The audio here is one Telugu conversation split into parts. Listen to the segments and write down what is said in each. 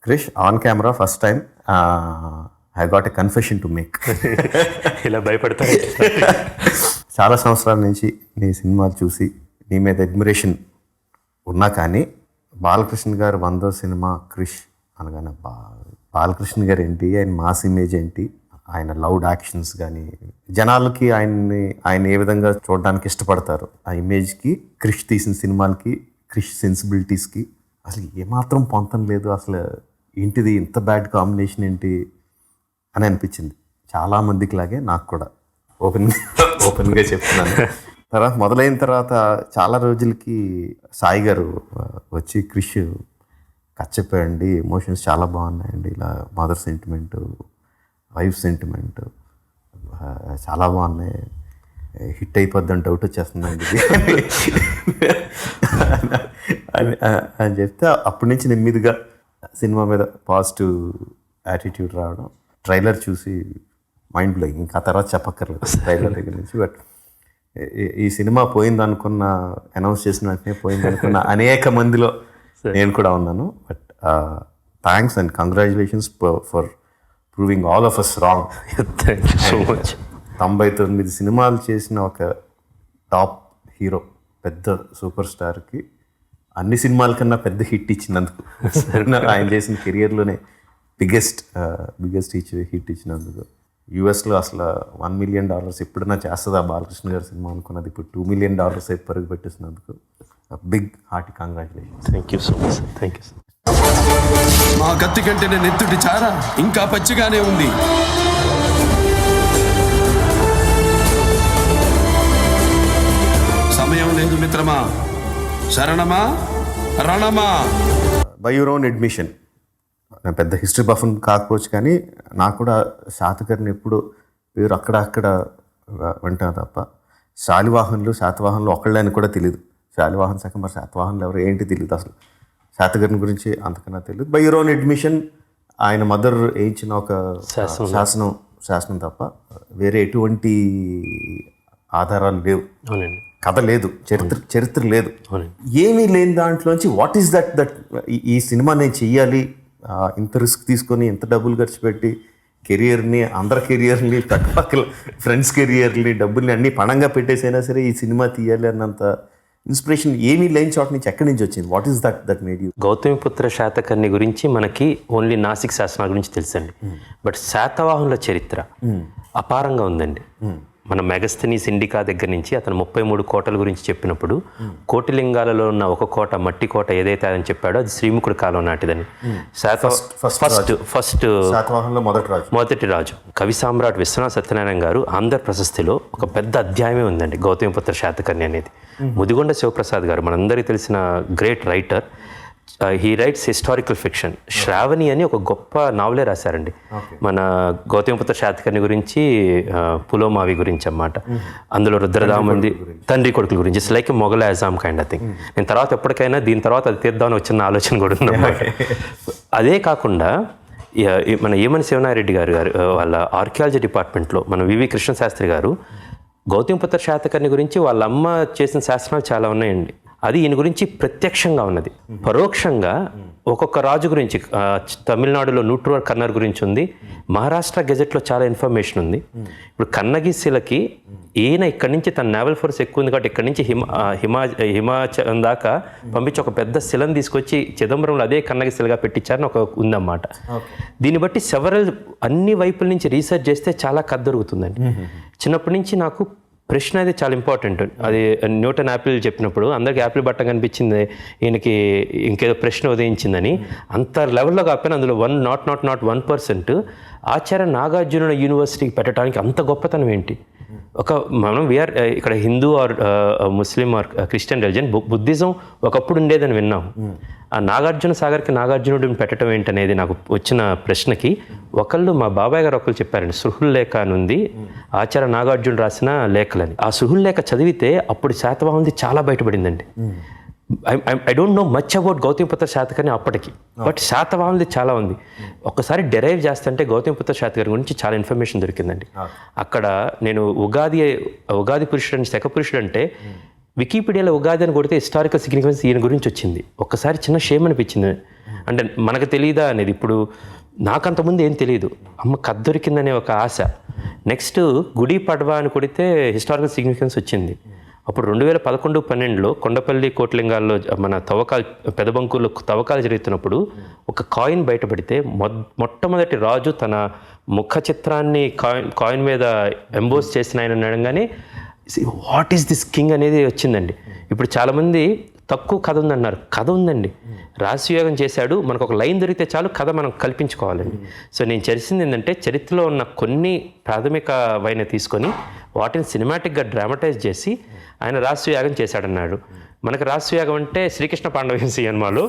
Krish on camera first time I got a confession to make. ఇలా భయపడతారు. చాలా సంవత్సరాల నుంచి నీ సినిమాలు చూసి నీ మీద అడ్మిరేషన్ ఉన్నా కానీ బాలకృష్ణ గారు 100వ సినిమా క్రిష్ అనగానే బాలకృష్ణ గారు ఏంటి, ఆయన మాస్ ఇమేజ్ ఏంటి, ఆయన లౌడ్ యాక్షన్స్ కానీ జనాలకి ఆయన ఏ విధంగా చూడడానికి ఇష్టపడతారు, ఆ ఇమేజ్కి క్రిష్ తీసిన సినిమాలకి క్రిష్ సెన్సిబిలిటీస్కి అసలు ఏమాత్రం పొంతం లేదు. అసలు ఏంటిది ఇంత బ్యాడ్ కాంబినేషన్ ఏంటి అని అనిపించింది చాలామందికి లాగే నాకు కూడా. ఓపెన్గా చెప్తున్నాను. తర్వాత మొదలైన తర్వాత చాలా రోజులకి సాయి గారు వచ్చి క్రిష్ చెప్పండి, ఎమోషన్స్ చాలా బాగున్నాయండి, ఇలా మదర్ సెంటిమెంట్, వైఫ్ సెంటిమెంట్ చాలా బాగున్నాయి, హిట్ అయిపోద్దని డౌట్ వచ్చేస్తుందండి అని చెప్తే అప్పటి నుంచి నెమ్మదిగా సినిమా మీద పాజిటివ్ యాటిట్యూడ్ రావడం. ట్రైలర్ చూసి మైండ్ బ్లోయింగ్, ఇంకా తర్వాత చెప్పక్కర్లేదు ట్రైలర్ దగ్గర నుంచి. బట్ ఈ సినిమా పోయింది అనుకున్న, అనౌన్స్ చేసిన వెంటనే పోయింది అనుకున్న అనేక మందిలో నేను కూడా ఉన్నాను. But thanks and congratulations for proving all of us wrong. Thank you so much. 99 సినిమాలు చేసిన ఒక టాప్ హీరో, పెద్ద సూపర్ స్టార్కి అన్ని సినిమాల కన్నా పెద్ద హిట్ ఇచ్చినందుకు, ఆయన చేసిన కెరియర్లోనే బిగ్గెస్ట్ హిట్ ఇచ్చినందుకు. యూఎస్లో అసలు $1 million ఎప్పుడైనా చేస్తుందా బాలకృష్ణ గారి సినిమా అనుకున్నది, ఇప్పుడు $2 million పరుగు పెట్టేసినందుకు big hearty congratulations. Thank you so much. Thank you. మా కత్తి కంటే నేను ఎత్తుటి చారా ఇంకా పచ్చిగానే ఉంది. సమయం లేదు మిత్రమా, శరణమా రణమా. బై యువర్ ఓన్ అడ్మిషన్, నేను పెద్ద హిస్టరీ బఫన్ కాకపోవచ్చు కానీ నాకు కూడా శాతకర్ణి ఎప్పుడు పేరు అక్కడ వింటాను తప్ప శాతవాహనులు ఒకళ్ళని కూడా తెలియదు. శాలివాహన్ సగం మరి శాతవాహనులు ఎవరు ఏంటి తెలియదు, అసలు శాతకర్ణి గురించి అంతకన్నా తెలియదు. బై యువర్ ఓన్ అడ్మిషన్ ఆయన మదర్ వేయించిన ఒక శాసనం తప్ప వేరే ఎటువంటి ఆధారాలు లేవు, కథ లేదు, చరిత్ర లేదు, ఏమీ లేని దాంట్లోంచి వాట్ ఈస్ దట్ ఈ సినిమా నేను చెయ్యాలి, ఇంత రిస్క్ తీసుకొని ఇంత డబ్బులు ఖర్చు పెట్టి కెరియర్ని, అందరి కెరియర్ని, పక్కపక్కల ఫ్రెండ్స్ కెరియర్ని, డబ్బుల్ని అన్నీ పణంగా పెట్టేసైనా సరే ఈ సినిమా తీయాలి అన్నంత ఇన్స్పిరేషన్ ఏమీ లేని చోట నుంచి ఎక్కడి నుంచి వచ్చింది? What is that made you? Gautamiputra Satakarni గురించి మనకి ఓన్లీ నాసిక్ శాసనాల గురించి తెలుసండి. బట్ శాతవాహనుల చరిత్ర అపారంగా ఉందండి. మన మెగస్తనీస్ ఇండికా దగ్గర నుంచి అతను 33 కోటల గురించి చెప్పినప్పుడు కోటిలింగాలలో ఉన్న ఒక కోట, మట్టి కోట ఏదైతే అని చెప్పాడో అది శ్రీముఖుడి కాలం నాటిదని. ఫస్ట్ మొదటి రాజు కవి సామ్రాట్ విశ్వనాథ సత్యనారాయణ గారు ఆంధ్ర ప్రశస్తిలో ఒక పెద్ద అధ్యాయమే ఉందండి గౌతమిపుత్ర శాతకర్ణి అనేది. ముదిగొండ శివప్రసాద్ గారు మనందరికీ తెలిసిన great writer, he writes historical fiction. Shravani అని ఒక గొప్ప నావలే రాశారండి మన గౌతమిపుత్ర శాతకర్ణి గురించి, పులోమావి గురించి అన్నమాట. అందులో రుద్రదామంది తండ్రి కొడుకుల గురించి, it's like Mughal Azam kind of thing. నేను తర్వాత ఎప్పటికైనా దీని తర్వాత అది తీద్దామని వచ్చిన ఆలోచన కూడా ఉందన్నమాట. అదే కాకుండా మన ఏమని శివనారెడ్డి గారు వాళ్ళ ఆర్కియాలజీ డిపార్ట్మెంట్లో మన వివి కృష్ణశాస్త్రి గారు గౌతమిపుత్ర శాతకర్ణి గురించి వాళ్ళ అమ్మ చేసిన శాస్త్రాలు చాలా ఉన్నాయండి. అది ఈయన గురించి ప్రత్యక్షంగా ఉన్నది. పరోక్షంగా ఒక్కొక్క రాజు గురించి తమిళనాడులో నూట్రూర్ కన్నర్ గురించి ఉంది, మహారాష్ట్ర గెజెట్లో చాలా ఇన్ఫర్మేషన్ ఉంది. ఇప్పుడు కన్నగి శిలకి ఈయన ఇక్కడి నుంచి తన నేవల్ ఫోర్స్ ఎక్కువ ఉంది కాబట్టి ఇక్కడి నుంచి హిమాచలం దాకా పంపించి ఒక పెద్ద శిలను తీసుకొచ్చి చిదంబరంలో అదే కన్నగి శిలగా పెట్టించారని ఒక ఉందన్నమాట. దీన్ని బట్టి అన్ని వైపుల నుంచి రీసెర్చ్ చేస్తే చాలా కథ దొరుకుతుందండి. చిన్నప్పటి నుంచి నాకు ప్రశ్న అయితే చాలా ఇంపార్టెంట్. అది న్యూటన్ యాపిల్ చెప్పినప్పుడు అందరికి యాపిల్ బట్ట కనిపించింది, ఈయనకి ఇంకేదో ప్రశ్న ఉదయించిందని. అంత లెవెల్లో కాకపోయినా అందులో 1% ఆచార్య నాగార్జున యూనివర్సిటీకి పెట్టడానికి అంత గొప్పతనం ఏంటి? మనం వీఆర్ ఇక్కడ Hindu or Muslim or Christian religion, Buddhism ఒకప్పుడు ఉండేదని విన్నాం. ఆ నాగార్జున సాగర్కి నాగార్జునుడిని పెట్టడం ఏంటనేది నాకు వచ్చిన ప్రశ్నకి మా బాబాయ్ గారు ఒకళ్ళు చెప్పారండి, సుహుల్లేఖ అని ఉంది ఆచార్య నాగార్జునుడు రాసిన లేఖలని. ఆ సుహుల్లేఖ చదివితే అప్పుడు శాతవాహనుది చాలా బయటపడిందండి. I don't know much about Gautamiputra Satakarni అప్పటికి, బట్ శాతవాహనుది చాలా ఉంది. ఒక్కసారి డెరైవ్ చేస్తుంటే గౌతమిపుత్ర శాతకర్ణి గురించి చాలా ఇన్ఫర్మేషన్ దొరికిందండి. అక్కడ నేను ఉగాది పురుషుడు శక పురుషుడు అంటే వికీపీడియాలో ఉగాది అని కొడితే హిస్టారికల్ సిగ్నిఫికెన్స్ ఈయన గురించి వచ్చింది. ఒక్కసారి చిన్న షేమ్ అనిపించింది, అంటే మనకు తెలియదా అనేది. ఇప్పుడు నాకంతకుముందు ఏం తెలియదు, అమ్మ కథ దొరికిందనే ఒక ఆశ. నెక్స్ట్ గుడి పడవా అని కొడితే హిస్టారికల్ సిగ్నిఫికెన్స్ వచ్చింది. అప్పుడు 2011-12లో కొండపల్లి కోట్లింగాల్లో మన తవ్వకాలు, పెదబంకుల్లో తవ్వకాలు జరుగుతున్నప్పుడు ఒక కాయిన్ బయటపడితే మొట్టమొదటి రాజు తన ముఖ చిత్రాన్ని కాయిన్ మీద ఎంబోస్ చేసిన ఆయన అనగానే వాట్ ఈస్ దిస్ కింగ్ అనేది వచ్చిందండి. ఇప్పుడు చాలామంది తక్కువ కథ ఉందన్నారు, కథ ఉందండి. రాశియోగం చేశాడు, మనకు ఒక లైన్ దొరికితే చాలు కథ మనం కల్పించుకోవాలండి. సో నేను చేసింది ఏంటంటే చరిత్రలో ఉన్న కొన్ని ప్రాథమికమైన తీసుకొని వాటిని సినిమాటిక్గా డ్రామటైజ్ చేసి ఆయన రాశియాగం చేశాడన్నాడు. మనకు రాశియాగం అంటే శ్రీకృష్ణ పాండవ సినిమాలో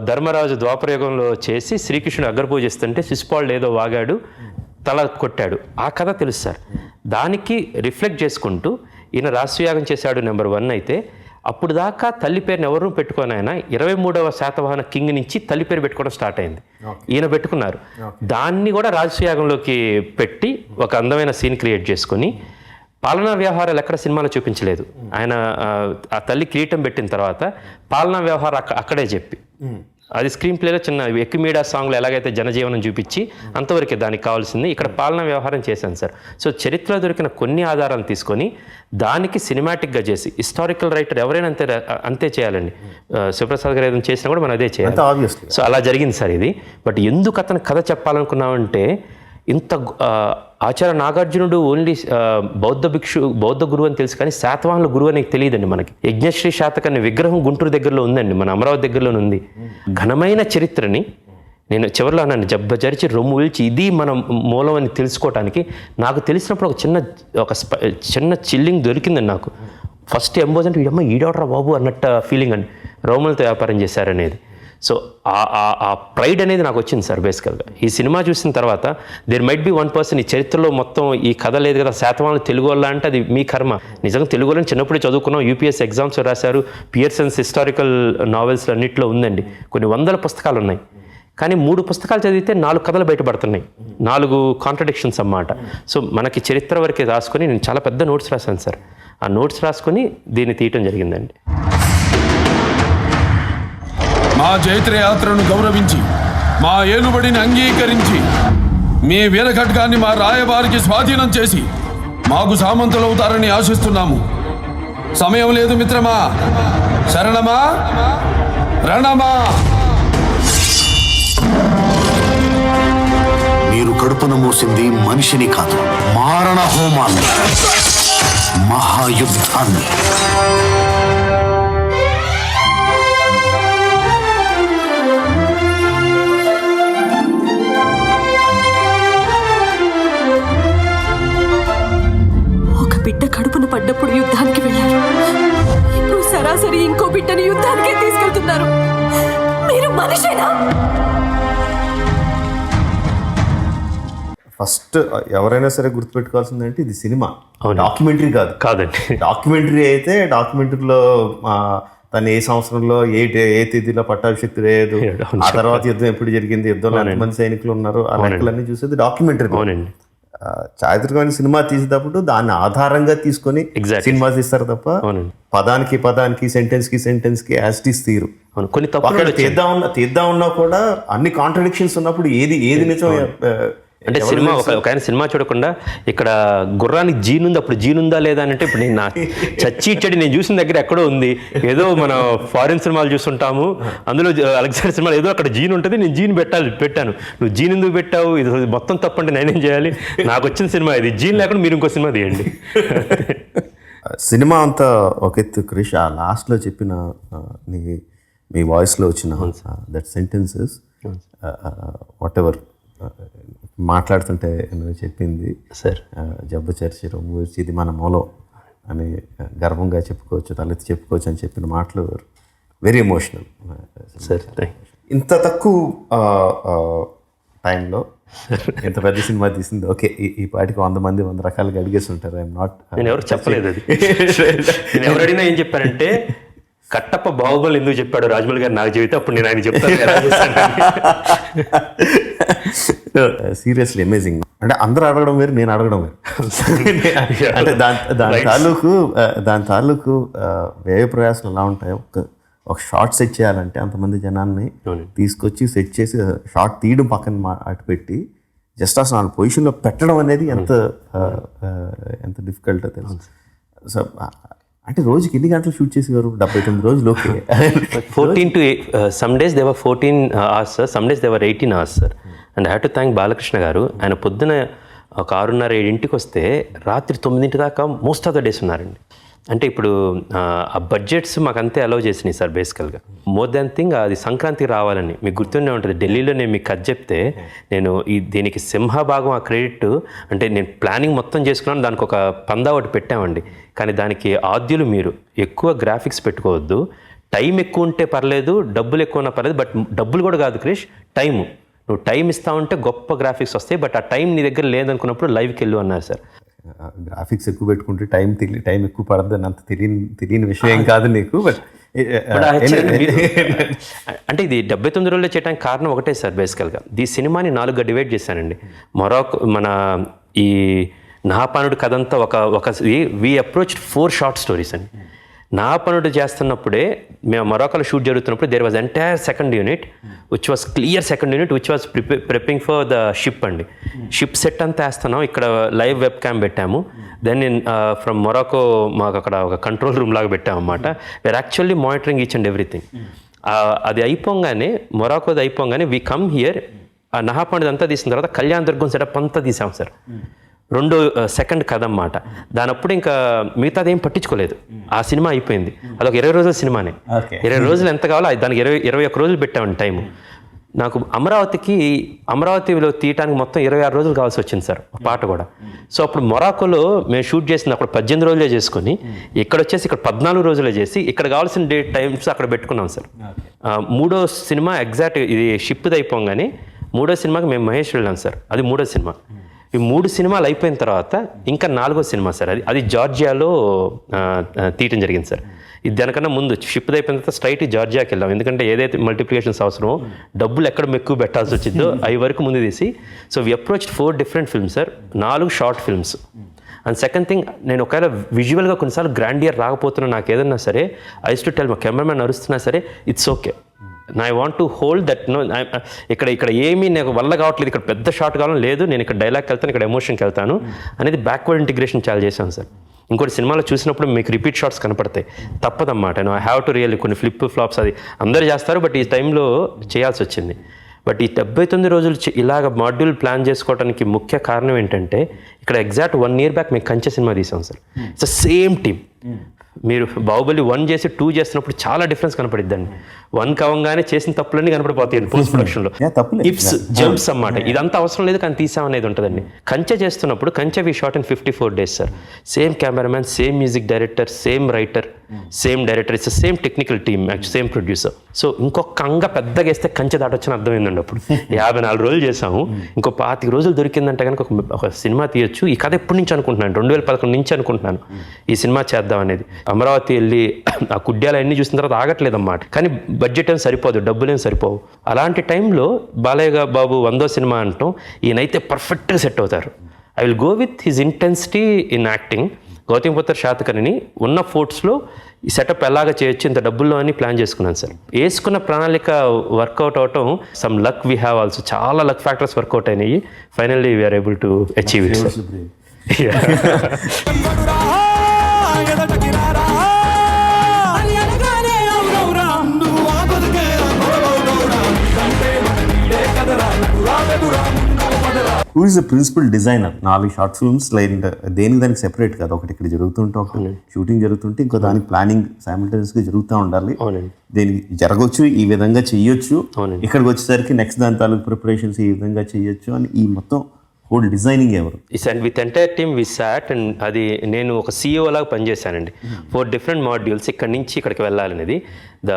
ధర్మరాజు ద్వాపరయుగంలో చేసి శ్రీకృష్ణుడు అగ్రపూజ చేస్తుంటే శిశుపాలుడు ఏదో వాగాడు, తల కొట్టాడు, ఆ కథ తెలుసు సార్. దానికి రిఫ్లెక్ట్ చేసుకుంటూ ఈయన రాశియాగం చేశాడు నెంబర్ 1 అయితే, అప్పుడు దాకా తల్లి పేరుని ఎవరు పెట్టుకొని ఆయన 23వ శాతవాహన కింగ్ నుంచి తల్లి పేరు పెట్టుకోవడం స్టార్ట్ అయింది. ఈయన పెట్టుకున్నారు. దాన్ని కూడా రాజసూయాగంలోకి పెట్టి ఒక అందమైన సీన్ క్రియేట్ చేసుకొని పాలనా వ్యవహారాలు ఎక్కడ సినిమాలో చూపించలేదు. ఆయన ఆ తల్లి కిరీటం పెట్టిన తర్వాత పాలనా వ్యవహారం అక్కడే చెప్పి, అది స్క్రీన్ ప్లేలో చిన్న ఎక్కిమీడా సాంగ్లో ఎలాగైతే జనజీవనం చూపించి అంతవరకే దానికి కావాల్సింది. ఇక్కడ పాలనా వ్యవహారం చేశాను సార్. సో చరిత్రలో దొరికిన కొన్ని ఆధారాలు తీసుకొని దానికి సినిమాటిక్గా చేసి, హిస్టారికల్ రైటర్ ఎవరైనా అంతే చేయాలండి. శివప్రసాద్ గారు ఏదైనా చేసినా కూడా మనం అదే చేయాలి. సో అలా జరిగింది సార్ ఇది. బట్ ఎందుకు అతను కథ చెప్పాలనుకున్నామంటే, ఇంత ఆచార్య నాగార్జునుడు ఓన్లీ బౌద్ధ గురువు అని తెలుసు, కానీ శాతవాహనుల గురువు అని తెలియదండి మనకి. యజ్ఞశ్రీ శాతకర్ణి విగ్రహం గుంటూరు దగ్గరలో ఉందండి, మన అమరావతి దగ్గరలోనే ఉంది. ఘనమైన చరిత్రని నేను చివరిలో నన్ను జబ్బజరిచి రొమ్ము విల్చి ఇది మన మూలం అని తెలుసుకోవటానికి నాకు తెలిసినప్పుడు ఒక చిన్న చిల్లింగ్ దొరికిందండి నాకు. ఫస్ట్ ఎంబోజ్ అంటే అమ్మ ఈడవడరా బాబు అన్నట్టు ఫీలింగ్ అండి, రోమన్లతో వ్యాపారం చేశారనేది. సో ఆ ప్రైడ్ అనేది నాకు వచ్చింది సార్ బేసికల్గా. ఈ సినిమా చూసిన తర్వాత దేర్ మైట్ బి 1% ఈ చరిత్రలో మొత్తం ఈ కథ లేదు కదా, శాతవాహనులు తెలుగు వాళ్ళ అంటే అది మీ కర్మ. నిజంగా తెలుగు వాళ్ళని చిన్నప్పుడే చదువుకున్నాం, యూపీఎస్సీ ఎగ్జామ్స్ రాశారు, పియర్సన్స్ హిస్టారికల్ నావెల్స్ అన్నింటిలో ఉందండి. కొన్ని వందల పుస్తకాలు ఉన్నాయి, కానీ 3 పుస్తకాలు చదివితే 4 కథలు బయటపడుతున్నాయి, 4 కాంట్రడిక్షన్స్ అన్నమాట. సో మనకి చరిత్ర వరకే రాసుకొని నేను చాలా పెద్ద నోట్స్ రాశాను సార్. ఆ నోట్స్ రాసుకొని దీన్ని తీయటం జరిగిందండి. మా జైత్రయాత్రను గౌరవించి, మా ఏలుబడిని అంగీకరించి, మీ వీరఖడ్గాన్ని మా రాయబారికి స్వాధీనం చేసి మాకు సామంతులవుతారని ఆశిస్తున్నాము. సమయం లేదు మిత్రమా, శరణమా రణమా. మీరు కడుపున మోసింది మనిషిని కాదు, మారణ హోమాన్ని, మహాయుద్ధాన్ని. బిడ్డ కడుపున పడ్డప్పుడు యుద్ధానికి వెళ్ళారు, ఇప్పుడు సరాసరి ఇంకో బిడ్డని యుద్ధానికే తీసుకెళ్తున్నారు. మీరు మనిషేనా? ఫస్ట్ ఎవరైనా సరే గుర్తుపెట్టుకోవాల్సిందంటే ఇది సినిమా, డాక్యుమెంటరీ కాదండి. డాక్యుమెంటరీ అయితే డాక్యుమెంటరీలో తను ఏ సంవత్సరంలో ఏ తేదీలో పట్టాభిషక్తి లేదు, ఆ తర్వాత యుద్ధం ఎప్పుడు జరిగింది, యుద్ధంలో ఎంతమంది సైనికులు ఉన్నారు, ఆ లెక్కలన్నీ చూసేది డాక్యుమెంటరీ. అవునండి. చారిత్రకమైన సినిమా తీసేటప్పుడు దాన్ని ఆధారంగా తీసుకొని సినిమా తీస్తారు తప్ప పదానికి సెంటెన్స్ కి యాస్టీస్ తీరు. కొన్ని తీద్దాం ఉన్నా కూడా అన్ని కాంట్రడిక్షన్స్ ఉన్నప్పుడు ఏది నిజం అంటే సినిమా ఒక ఆయన సినిమా చూడకుండా ఇక్కడ గుర్రానికి జీనుంది, అప్పుడు జీనుందా లేదా అని అంటే, ఇప్పుడు నేను చచ్చి ఇచ్చడి నేను చూసిన దగ్గర ఎక్కడో ఉంది. ఏదో మన ఫారిన్ సినిమాలు చూస్తుంటాము, అందులో అలెగ్జాండర్ సినిమాలు ఏదో అక్కడ జీన్ ఉంటుంది, నేను జీన్ పెట్టాను, నువ్వు జీన్ ఎందుకు పెట్టావు, ఇది మొత్తం తప్పంటే నేనేం చేయాలి, నాకు వచ్చిన సినిమా ఇది, జీన్ లేకుండా మీరు ఇంకో సినిమా తీయండి. సినిమా అంతా ఒక ఎత్తు క్రిష్, ఆ లాస్ట్లో చెప్పిన మీ వాయిస్లో వచ్చిన దట్ సెంటెన్సెస్ వాట్ ఎవర్ మాట్లాడుతుంటే నువ్వు చెప్పింది సార్, జబ్బు చర్చి రొమ్ము విరిచి ఇది మన మూలం అని గర్వంగా చెప్పుకోవచ్చు, తలెత్తి చెప్పుకోవచ్చు అని చెప్పిన మాటలు వెరీ ఎమోషనల్ సార్. ఇంత తక్కువ టైంలో ఎంత పెద్ద సినిమా తీసింది. ఓకే, ఈ పాటికి 100 మంది 100 రకాలుగా అడిగేసి ఉంటారు. ఐఎమ్ నాట్, నేను ఎవరు చెప్పలేదు అది. నేను ఎవరైనా ఏం చెప్పానంటే, కట్టప్ప బాహుబలి ఎందుకు చెప్పాడు రాజమౌళి గారు నాకు చెబితే అప్పుడు నేను ఆయన చెప్తాను. Seriously amazing. అంటే అందరూ అడగడం వేరు, నేను అడగడం వేరు. అంటే దాని తాలూకు వ్యయ ప్రయాసాలు ఎలా ఉంటాయో, ఒక షార్ట్ సెట్ చేయాలంటే అంతమంది జనాన్ని తీసుకొచ్చి సెట్ చేసి షార్ట్ తీయడం పక్కన అటు పెట్టి జస్ట్ అసలు వాళ్ళ పొజిషన్లో పెట్టడం అనేది ఎంత డిఫికల్టో తెలుసు. సో అంటే రోజుకి ఎన్ని గంటలు షూట్ చేసేవారు? 79 రోజులు. Okay, 14 to 8, some days they were 14 hours, sir. Some days they were 18 hours, sir. And I had to thank Balakrishna గారు. ఆయన పొద్దున ఒక 6:30-7 వస్తే రాత్రి 9 దాకా మోస్ట్ ఆఫ్ ద డేస్ ఉన్నారండి. అంటే ఇప్పుడు ఆ బడ్జెట్స్ మాకు అంతే అలౌ చేసినాయి సార్. బేసికల్గా మోర్ దాన్ థింగ్ అది సంక్రాంతికి రావాలని మీకు గుర్తుండే ఉంటుంది. ఢిల్లీలో నేను మీకు కథ చెప్తే నేను దీనికి సింహభాగం ఆ క్రెడిట్, అంటే నేను ప్లానింగ్ మొత్తం చేసుకున్నాను, దానికి ఒక పందా ఒకటి పెట్టామండి. కానీ దానికి ఆద్యులు మీరు. ఎక్కువ గ్రాఫిక్స్ పెట్టుకోవద్దు, టైం ఎక్కువ ఉంటే పర్లేదు, డబ్బులు ఎక్కువ ఉన్నా పర్లేదు, బట్ డబ్బులు కూడా కాదు క్రిష్, టైము. నువ్వు టైం ఇస్తా ఉంటే గొప్ప గ్రాఫిక్స్ వస్తాయి, బట్ ఆ టైం నీ దగ్గర లేదనుకున్నప్పుడు లైవ్కి వెళ్ళు అన్నారు సార్. గ్రాఫిక్స్ ఎక్కువ పెట్టుకుంటే టైం ఎక్కువ పడద్దు అని అంత తెలియని విషయం ఏం కాదు నీకు. బట్ అంటే ఇది 79 రోజుల్లో చేయడానికి కారణం ఒకటే సార్. బేసికల్గా ఈ సినిమాని 4గా డివైడ్ చేశానండి. మన ఈ నాపనుడు కథ అంతా ఒక వి అప్రోచ్ 4 షార్ట్ స్టోరీస్ అండి. నాపనుడు చేస్తున్నప్పుడే మేము మొరాకోలో షూట్ జరుగుతున్నప్పుడు there was entire second unit which was clear second unit which was preparing for the ship అండి. షిప్ సెట్ అంతా వేస్తున్నాం, ఇక్కడ లైవ్ వెబ్ క్యామ్ పెట్టాము. దెన్ ఫ్రమ్ మొరాకో మాకు అక్కడ ఒక కంట్రోల్ రూమ్ లాగా పెట్టాము అనమాట. We are actually monitoring each and everything. అది అయిపోగానే మొరాకోది అయిపోగానే వీ కమ్ హియర్. ఆ నహాపండుది అంతా తీసిన తర్వాత కళ్యాణ దుర్గం సెటప్ అంతా తీసాం సార్. 2 సెకండ్ కథ అన్నమాట. దానప్పుడు ఇంకా మిగతాది ఏం పట్టించుకోలేదు. ఆ సినిమా అయిపోయింది. అదొక 20 రోజుల సినిమానే. 20 రోజులు ఎంత కావాలో దానికి 21 రోజులు పెట్టామండి టైము. నాకు అమరావతిలో తీయటానికి మొత్తం 26 రోజులు కావాల్సి వచ్చింది సార్, పాట కూడా. సో అప్పుడు మొరాకోలో మేము షూట్ చేసింది అక్కడ 18 రోజులే చేసుకొని, ఇక్కడ వచ్చేసి ఇక్కడ 14 రోజులే చేసి, ఇక్కడ కావాల్సిన టైమ్స్ అక్కడ పెట్టుకున్నాం సార్. 3వ సినిమా ఎగ్జాక్ట్ ఇది షిప్ది అయిపోగానే 3వ సినిమాకి మేము మహేష్ వెళ్ళాం సార్. అది 3వ సినిమా. ఈ 3 సినిమాలు అయిపోయిన తర్వాత ఇంకా 4వ సినిమా సార్. అది జార్జియాలో తీయటం జరిగింది సార్. ఇది దానికన్నా ముందు షిప్ అయిపోయిన తర్వాత స్ట్రైట్ జార్జియాకి వెళ్ళాం. ఎందుకంటే ఏదైతే మల్టిప్లికేషన్స్ అవసరమో, డబ్బులు ఎక్కడ ఎక్కువ పెట్టాల్సి వచ్చిందో అవి వరకు ముందు తీసి. So we approach 4 different films sir, 4 short films. And second thing, నేను ఒకవేళ విజువల్గా కొన్నిసార్లు గ్రాండియర్ రాకపోతున్నా, నాకు ఏదన్నా సరే ఐ యూస్ టు టెల్ మా కెమెరామెన్ అరుస్తున్నా సరే it's okay, I want to hold that. No ఇక్కడ ఏమీ నాకు వల్ల కావట్లేదు, ఇక్కడ పెద్ద షార్ట్ కావాలని లేదు, నేను ఇక్కడ డైలాగ్కి వెళ్తాను, ఇక్కడ ఎమోషన్కి వెళ్తాను అనేది బ్యాక్వర్డ్ ఇంటిగ్రేషన్ చాలా చేశాను సార్. ఇంకోటి సినిమాలో చూసినప్పుడు మీకు రిపీట్ షాట్స్ కనపడతాయి, తప్పదన్నమాట. ఐ హ్యావ్ టు రియల్లీ కొన్ని ఫ్లిప్ ఫ్లాప్స్ అది అందరూ చేస్తారు, బట్ ఈ టైంలో చేయాల్సి వచ్చింది. బట్ ఈ 79 రోజులు ఇలాగ మాడ్యూల్ ప్లాన్ చేసుకోవడానికి ముఖ్య కారణం ఏంటంటే, ఇక్కడ ఎగ్జాక్ట్ 1 year బ్యాక్ మేము కంచె సినిమా తీసాం సార్. It's same team. మీరు బాహుబలి 1 చేసి 2 చేస్తున్నప్పుడు చాలా డిఫరెన్స్ కనపడిద్దండి. 1 కవంగానే చేసిన తప్పులన్నీ కనపడిపోతాయండి పోస్ట్ ప్రొడక్షన్లో. టిప్స్ జంప్స్ అన్నమాట. ఇదంతా అవసరం లేదు కానీ తీసామనేది ఉంటుందండి. కంచె చేస్తున్నప్పుడు కంచె we shot in 54 days sir. Same cameraman, same music director, same writer, same director, it's same technical team, same producer. So ఇంకొక అంగ పెద్దగా వేస్తే కంచె దాటొచ్చని అర్థమైందండి. అప్పుడు 54 రోజులు చేసాము, ఇంకో 25 రోజులు దొరికిందంటే కనుక ఒక సినిమా తీయొచ్చు. ఈ కథ ఎప్పటి నుంచి అనుకుంటున్నాను, 2011 నుంచి అనుకుంటున్నాను ఈ సినిమా చేద్దాం అనేది. అమరావతి వెళ్ళి ఆ కుడ్యాలు అన్నీ చూసిన తర్వాత ఆగట్లేదు అన్నమాట. కానీ బడ్జెట్ ఏం సరిపోదు, డబ్బులు ఏం సరిపోవు. అలాంటి టైంలో బాలయ్య బాబు 100వ సినిమా అంటాం, ఈయనైతే పర్ఫెక్ట్గా సెట్ అవుతారు. I will go with his intensity in acting. Gautamiputra శాతకర్ణిని ఉన్న ఫోర్ట్స్లో ఈ సెటప్ ఎలాగ చేయొచ్చు, ఇంత డబ్బుల్లో అని ప్లాన్ చేసుకున్నాను సార్. వేసుకున్న ప్రణాళిక వర్కౌట్ అవటం, some luck we have also, చాలా లక్ ఫ్యాక్టర్స్ వర్కౌట్ అయినాయి. Finally we are able to achieve it sir. Who is the principal designer? 4 short films line దేనికి దానికి సెపరేట్ కాదు. ఒకటి ఇక్కడ జరుగుతుంటే, ఒక షూటింగ్ జరుగుతుంటే, ఇంకో దానికి ప్లానింగ్ సైమల్టేనియస్గా జరుగుతూ ఉండాలి. దీనికి జరగవచ్చు, ఈ విధంగా చెయ్యొచ్చు, ఇక్కడికి వచ్చేసరికి నెక్స్ట్ దాని తాలూకు ప్రిపరేషన్స్ ఈ విధంగా చెయ్యొచ్చు అని ఈ మొత్తం హోల్ డిజైనింగ్ ఎవరు? With entire team we sat. And అది నేను ఒక CEO లాగా పనిచేశానండి. 4 డిఫరెంట్ మాడ్యూల్స్, ఇక్కడి నుంచి ఇక్కడికి వెళ్ళాలనేది. ద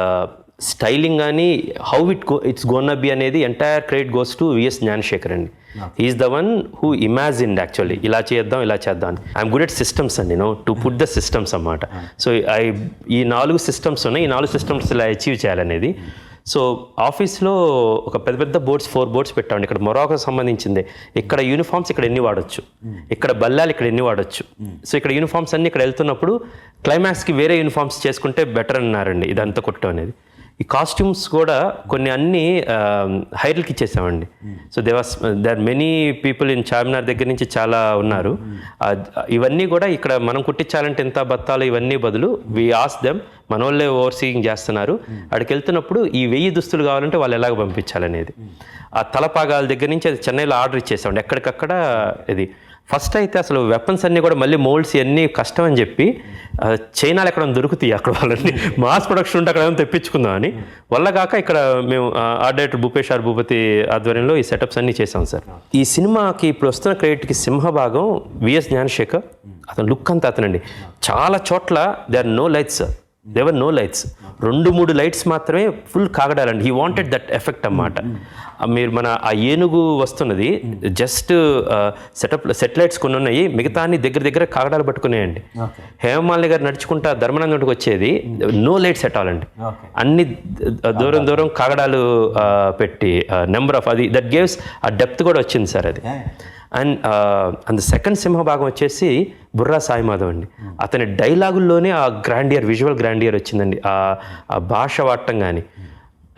స్టైలింగ్ కానీ హౌ ఇట్స్ గోన్నా బి అనేది entire credit goes to V S Gnanasekhar అండి. He's the one who imagined actually ఇలా చేద్దాం అని. ఐఎమ్ గుడ్ ఎట్ సిస్టమ్స్ అండి, టు పుట్ ద సిస్టమ్స్ అన్నమాట. సో ఈ 4 సిస్టమ్స్ ఉన్నాయి, ఈ 4 సిస్టమ్స్ ఇలా అచీవ్ చేయాలనేది. సో ఆఫీస్లో ఒక పెద్ద పెద్ద బోర్డ్స్ 4 బోర్డ్స్ పెట్టామండి. ఇక్కడ మొరాకోకు సంబంధించింది, ఇక్కడ యూనిఫామ్స్ ఇక్కడ ఎన్ని వాడచ్చు, ఇక్కడ బల్లాలు ఇక్కడ ఎన్ని వాడచ్చు. సో ఇక్కడ యూనిఫామ్స్ అన్ని ఇక్కడ వెళ్తున్నప్పుడు క్లైమాక్స్కి వేరే యూనిఫామ్స్ చేసుకుంటే బెటర్ అన్నారండి ఇదంతా కొట్టడం అనేది. ఈ కాస్ట్యూమ్స్ కూడా కొన్ని అన్ని హైర్లకి ఇచ్చేసామండి. So they are many people in Charminar దగ్గర నుంచి చాలా ఉన్నారు. ఇవన్నీ కూడా ఇక్కడ మనం కుట్టించాలంటే ఎంత బత్తాలు ఇవన్నీ బదులు వి ఆస్ దెమ్, మన వాళ్ళే ఓవర్సీయింగ్ చేస్తున్నారు. అక్కడికి వెళ్తున్నప్పుడు ఈ 1000 దుస్తులు కావాలంటే వాళ్ళు ఎలాగ పంపించాలనేది. ఆ తలపాగాల దగ్గర నుంచి అది చెన్నైలో ఆర్డర్ ఇచ్చేసామండి. ఎక్కడికక్కడ ఇది ఫస్ట్ అయితే అసలు వెపన్స్ అన్నీ కూడా మళ్ళీ మోల్డ్స్ ఇవన్నీ కష్టం అని చెప్పి చైనాలో ఎక్కడ దొరుకుతాయి అక్కడ వాళ్ళని మాస్ ప్రొడక్షన్ ఉంటే అక్కడ ఏమైనా తెప్పించుకుందాం అని వల్లగాక ఇక్కడ మేము art director Bhupesh or Bhupathi ఆధ్వర్యంలో ఈ సెటప్స్ అన్నీ చేసాం సార్. ఈ సినిమాకి ఇప్పుడు వస్తున్న క్రెడిట్కి సింహభాగం విఎస్ జ్ఞానశేఖర్. అతను లుక్ అంతా అతనండి. చాలా చోట్ల they are no lights sir, they were no lights, 2-3 lights మాత్రమే ఫుల్ కాగడాలండి. హీ వాంటెడ్ దట్ ఎఫెక్ట్ అన్నమాట. మీరు మన ఆ ఏనుగు వస్తున్నది జస్ట్ సెటిలైట్స్ కొన్ని ఉన్నాయి, మిగతా అన్ని దగ్గర కాగడాలు పట్టుకునేయండి. హేమమాలిని గారు నడుచుకుంటా ధర్మనందుడికి వచ్చేది నో లైట్స్ ఎట్ ఆల్ అండి. అన్ని దూరం కాగడాలు పెట్టి నెంబర్ ఆఫ్ అది దట్ గేవ్స్ ఆ డెప్త్ కూడా వచ్చింది సార్ అది. అండ్ సెకండ్ సింహభాగం వచ్చేసి బుర్రా సాయి మాధవ్ అండి. అతని డైలాగుల్లోనే ఆ గ్రాండియర్, విజువల్ గ్రాండియర్ వచ్చిందండి. ఆ భాష వాడటం కానీ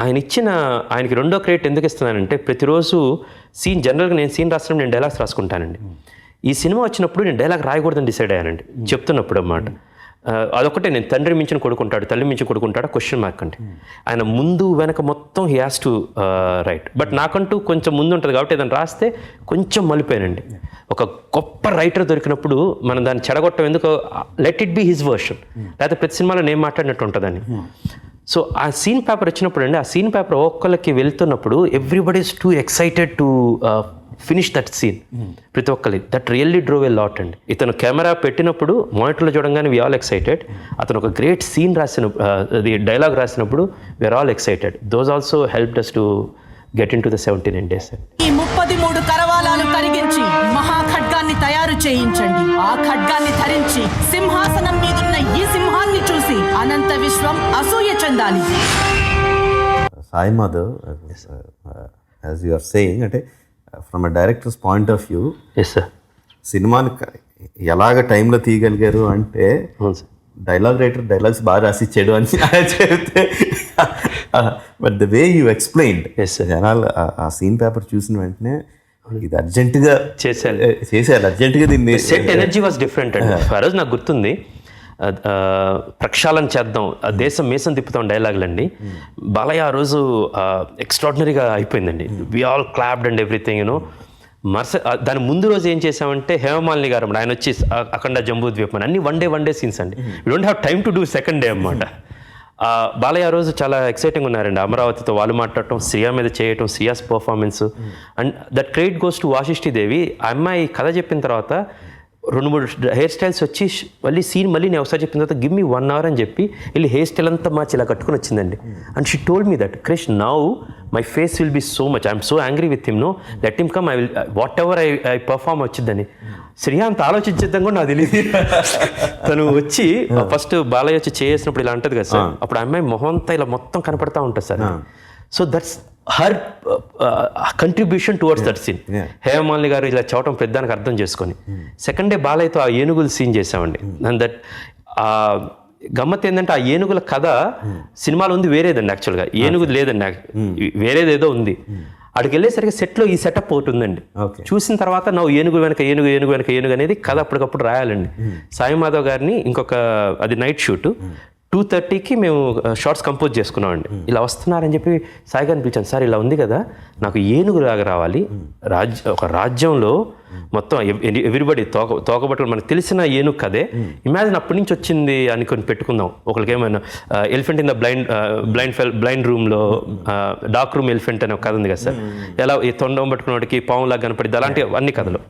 ఆయనకి రెండో క్రెడిట్ ఎందుకు ఇస్తున్నానంటే, ప్రతిరోజు జనరల్గా నేను సీన్ రాసినప్పుడు నేను డైలాగ్స్ రాసుకుంటానండి. ఈ సినిమా వచ్చినప్పుడు నేను డైలాగ్ రాయకూడదని డిసైడ్ అయ్యానండి చెప్తున్నప్పుడు అన్నమాట. అదొకటే, నేను తండ్రి మించిన కొడుకుంటాడు, తల్లి మించిన కొడుకుంటాడా క్వశ్చన్ మార్క్ అండి. ఆయన ముందు వెనక మొత్తం he has to right. But నాకంటూ కొంచెం ముందు ఉంటుంది కాబట్టి ఏదైనా రాస్తే కొంచెం మలిపోయానండి. ఒక గొప్ప రైటర్ దొరికినప్పుడు మనం దాన్ని చెడగొట్టం ఎందుకు, let it be his version, లేకపోతే ప్రతి సినిమాలో నేను మాట్లాడినట్టు ఉంటుందని. సో ఆ సీన్ పేపర్ వచ్చినప్పుడు అండి, ఆ సీన్ పేపర్ ఒక్కళ్ళకి వెళ్తున్నప్పుడు everybody is too excited to finish that scene. ప్రతి ఒక్కరి that really drove a lot అండి. ఇతను కెమెరా పెట్టినప్పుడు మానిటర్లో చూడంగానే వి ఆల్ ఎక్సైటెడ్. అతను ఒక గ్రేట్ సీన్ అది డైలాగ్ రాసినప్పుడు we are all excited. Those also helped us to get in to the 79 days. ఈ 33 కరవాలాలు కరిగించి మహాఖడ్గాన్ని తయారు చేయించండి. ఆ ఖడ్గాన్ని ధరించి సింహాసనం మీదున్న ఈ సింహాన్ని చూసి అనంత విశ్వం అసూయ చెందాలి. Sai Madhav, as you are saying, అంటే from a director's point of view yes sir, సినిమాని ఎలాగ టైంలో తీయగలిగారు అంటే, అవును సార్, డైలాగ్ రైటర్ డైలాగ్స్ బాగా రాసిచ్చాడు అని చెప్తే, but the way you explained, జనాలు ఆ సీన్ పేపర్ చూసిన వెంటనే ఇది అర్జెంటుగా చేశారు, అర్జెంటుగా దీన్ని సెట్ ఎనర్జీ వాజ్ డిఫరెంట్ అండి. ఆ రోజు నాకు గుర్తుంది, ప్రక్షాళన చేద్దాం, దేశం మీసం తిప్పుతాం డైలాగులు అండి. బాలయ్య ఆ రోజు ఎక్స్ట్రాడినరీగా అయిపోయింది. We all clapped and everything you know. దాని ముందు రోజు ఏం చేసామంటే, హేమమాలిని గారు ఆయన వచ్చి అఖండ జంబూద్వీపం అన్ని వన్ డే సీన్స్ అండి. We don't have time to do second day అన్నమాట. బాలయ్య రోజు చాలా ఎక్సైటింగ్ ఉన్నారండి. అమరావతితో వాళ్ళు మాట్లాడటం, శ్రియా మీద చేయటం, Shriya's performance, and that credit goes to Vashishti Devi. ఆ అమ్మాయి కథ చెప్పిన తర్వాత 2-3 హెయిర్ స్టైల్స్ వచ్చి మళ్ళీ సీన్ మళ్ళీ నేను ఒకసారి చెప్పిన తర్వాత గివ్ మీ 1 hour అని చెప్పి వెళ్ళి హెయిర్ స్టైల్ అంతా మార్చి ఇలా కట్టుకుని వచ్చిందండి. And she told me that Krish, now my face will be so much, I'm so angry with him, no let him come, I will whatever I perform వచ్చిందని. శ్రియా అంత ఆలోచించేద్దాం కూడా నాకు తెలియదు. తను వచ్చి ఫస్ట్ బాలయ్య వచ్చి చేసినప్పుడు ఇలా అంటది కదా సార్, అప్పుడు అమ్మాయి మొహం అంతా ఇలా మొత్తం కనపడతా ఉంటుంది sir. So that's her contribution towards that scene. Hema Malini గారు ఇలా చవటం పెద్దానికి అర్థం చేసుకొని సెకండ్ డే బాలయ్యతో ఆ ఏనుగులు సీన్ చేసామండి. అండ్ దట్ గమ్మత్ ఏంటంటే, ఆ ఏనుగుల కథ సినిమాలో ఉంది వేరేదండి. యాక్చువల్గా ఏనుగుది లేదండి, వేరేదేదో ఉంది. అక్కడికి వెళ్ళేసరికి సెట్లో ఈ సెటప్ ఒకటి ఉందండి. చూసిన తర్వాత నా ఏనుగు వెనక ఏనుగు అనేది కథ అప్పటికప్పుడు రాయాలండి. సాయి మాధవ్ గారిని ఇంకొక అది నైట్ షూట్ 2:30కి మేము షార్ట్స్ కంపోజ్ చేసుకున్నామండి. ఇలా వస్తున్నారని చెప్పి సాయి గారిని పిలిచాను, సార్ ఇలా ఉంది కదా, నాకు ఏనుగులాగా రావాలి, ఒక రాజ్యంలో మొత్తం ఎవ్రీబడి తోకబట్టలు మనకు తెలిసిన ఏనుగు కదే, ఇమాజిన్ అప్పటి నుంచి వచ్చింది అనుకొని పెట్టుకుందాం. ఒకరికి ఏమైనా ఎలిఫెంట్ ఇన్ ద బ్లైండ్ రూమ్లో డార్క్ రూమ్ ఎలిఫెంట్ అనే ఒక కథ ఉంది కదా సార్, ఎలా ఈ తొండం పట్టుకున్నవాడికి పాములాగా కనపడింది, అలాంటి అన్ని కథలు.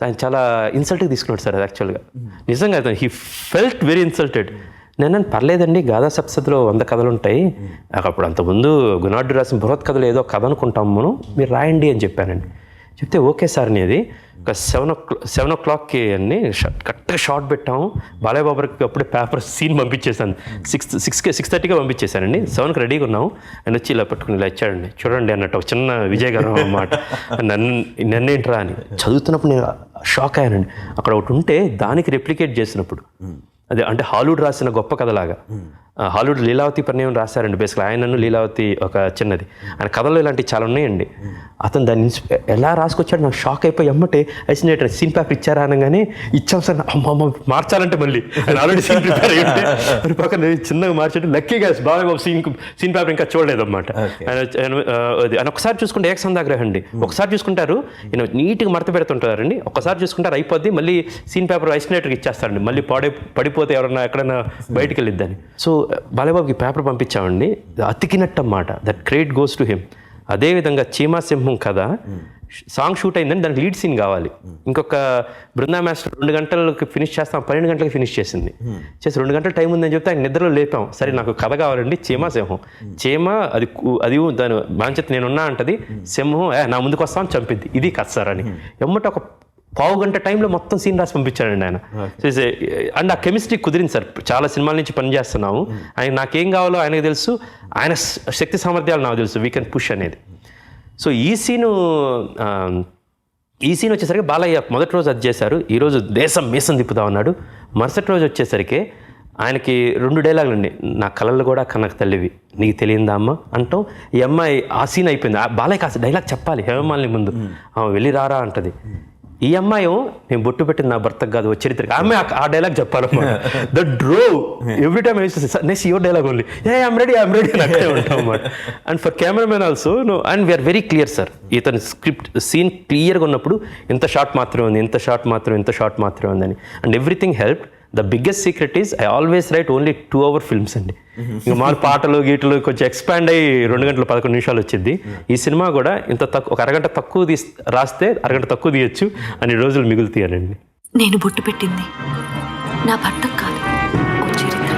ఆయన చాలా ఇన్సల్ట్గా తీసుకున్నాడు సార్. అది యాక్చువల్గా నిజంగా హీ ఫెల్ట్ వెరీ ఇన్సల్టెడ్. నేను పర్లేదండి, గాథా సప్తశతిలో 100 కథలు ఉంటాయి, అప్పుడు అంతకుముందు గుణాఢ్యుడు రాసిన బృహత్ కథలు ఏదో కథ అనుకుంటాం మనం, మీరు రాయండి అని చెప్పానండి. చెప్తే ఓకే సార్ అనేది ఒక 7 o'clockకి అన్ని కరెక్ట్గా షార్ట్ పెట్టాము. బాలయ్య బాబుకి అప్పుడే పేపర్ సీన్ పంపించేసాను. 6:30కి పంపించేశానండి. 7కి రెడీగా ఉన్నాము. ఆయన వచ్చి ఇలా పట్టుకుని ఇలా ఇచ్చాడండి. చూడండి అన్నట్టు ఒక చిన్న విజయగారం అన్నమాట. నన్నేంట్రా అని చదువుతున్నప్పుడు నేను షాక్ అయ్యానండి. అక్కడ ఒకటి ఉంటే దానికి రెప్లికేట్ చేసినప్పుడు అదే అంటే హాలీవుడ్ రాసిన గొప్ప కథలాగా. హాలీవుడ్ లీలావతి పరిణయం రాశారండి. బేసిక్గా ఆయనను లీలావతి ఒక చిన్నది. ఆయన కథలు ఇలాంటివి చాలా ఉన్నాయండి. అతను దాన్ని ఎలా రాసుకొచ్చాడు నాకు షాక్ అయిపోయి ఎమ్మటే ఐసినేటర్ సీన్ పేపర్ ఇచ్చారా అనగానే ఇచ్చాం సార్. అమ్మ మార్చాలంటే మళ్ళీ ఆయన ఆల్రెడీ సీన్ ప్రిపేర్ అయ్యి ఉంటే మరి పక్కన చిన్నగా మార్చేట్టు లక్కీగా బాగా సీన్ పేపర్ ఇంకా చూడలేదన్నమాట. ఆయన ఒకసారి చూసుకుంటే ఏకసందాగ్రహం అండి. ఒకసారి చూసుకుంటారు ఈయన నీట్గా మడత పెడుతుంటారండి. ఒకసారి చూసుకుంటారు అయిపోద్ది, మళ్ళీ సీన్ పేపర్ ఐసినేటర్కి ఇచ్చేస్తారండి. మళ్ళీ పడిపోతే ఎవరన్నా ఎక్కడైనా బయటికి వెళ్ళిద్దని. So బాలయ్యబాబుకి paper పంపించామండి. అతికినట్టు అన్నమాట. That credit goes to him. అదేవిధంగా చీమా సింహం కథ సాంగ్ షూట్ అయిందని దానికి లీడ్ సీన్ కావాలి. ఇంకొక బృందా మాస్టర్ 2 గంటలకు ఫినిష్ చేస్తాం, 12 గంటలకు ఫినిష్ చేసింది. చేసి 2 గంటల టైం ఉందని చెప్తే ఆయన నిద్రలో లేపాం. సరే నాకు కథ కావాలండి చీమా సింహం. చీమ అది దాని బాంచత్ నేనున్నా అంటది. సింహం నా ముందుకు వస్తామని చంపిద్ది. ఇది కథ సార్ అని ఎమ్మట ఒక 1/2 గంట టైంలో మొత్తం సీన్ రాసి పంపించాడండి ఆయన. అండ్ ఆ కెమిస్ట్రీ కుదిరింది సార్. చాలా సినిమాల నుంచి పనిచేస్తున్నాము. ఆయన నాకేం కావాలో ఆయనకు తెలుసు, ఆయన శక్తి సామర్థ్యాలు నాకు తెలుసు. వీ కెన్ పుష్ అనేది. సో ఈ సీన్ వచ్చేసరికి బాలయ్య మొదటి రోజు అది చేశారు. ఈరోజు దేశం మీసం తిప్పుతా ఉన్నాడు. మరుసటి రోజు వచ్చేసరికి ఆయనకి 2 డైలాగులు అండి. నా కళలు కూడా కనక తల్లివి నీకు తెలియందా అమ్మ అంటాం. ఈ అమ్మాయి ఆ సీన్ అయిపోయింది. బాలయ్యకి ఆ డైలాగ్ చెప్పాలి హేమమాలిని ముందు. వెళ్ళి రారా అంటది. ఈ అమ్మాయి నేను బొట్టు పెట్టింది నా భర్తకు కాదు చరిత్రకి. ఆమె ఆ డైలాగ్ చెప్పాలన్నమాట. The draw every time next your dialogue only I'm ready అని అక్కడే ఉంటాం అన్నమాట. And for cameraman also and we're very clear sir. ఇతని స్క్రిప్ట్ సీన్ క్లియర్గా ఉన్నప్పుడు ఇంత షార్ట్ మాత్రమే ఉంది, ఇంత షార్ట్ మాత్రమే ఉందని. And everything help. The biggest secret is I always right only 2 hour films అండి. ఇంకా మాకు పాటలు గీటలు కొంచెం ఎక్స్పాండ్ అయ్యి 2 గంటల 11 నిమిషాలు వచ్చింది. ఈ సినిమా కూడా ఇంత తక్కువ ఒక అరగంట తక్కువ రాస్తే అరగంట తక్కువ తీయచ్చు అన్ని రోజులు మిగులుతాయండి. నేను బొట్టు పెట్టింది నా భర్తకు కాదు ఓ చరిత్రకి.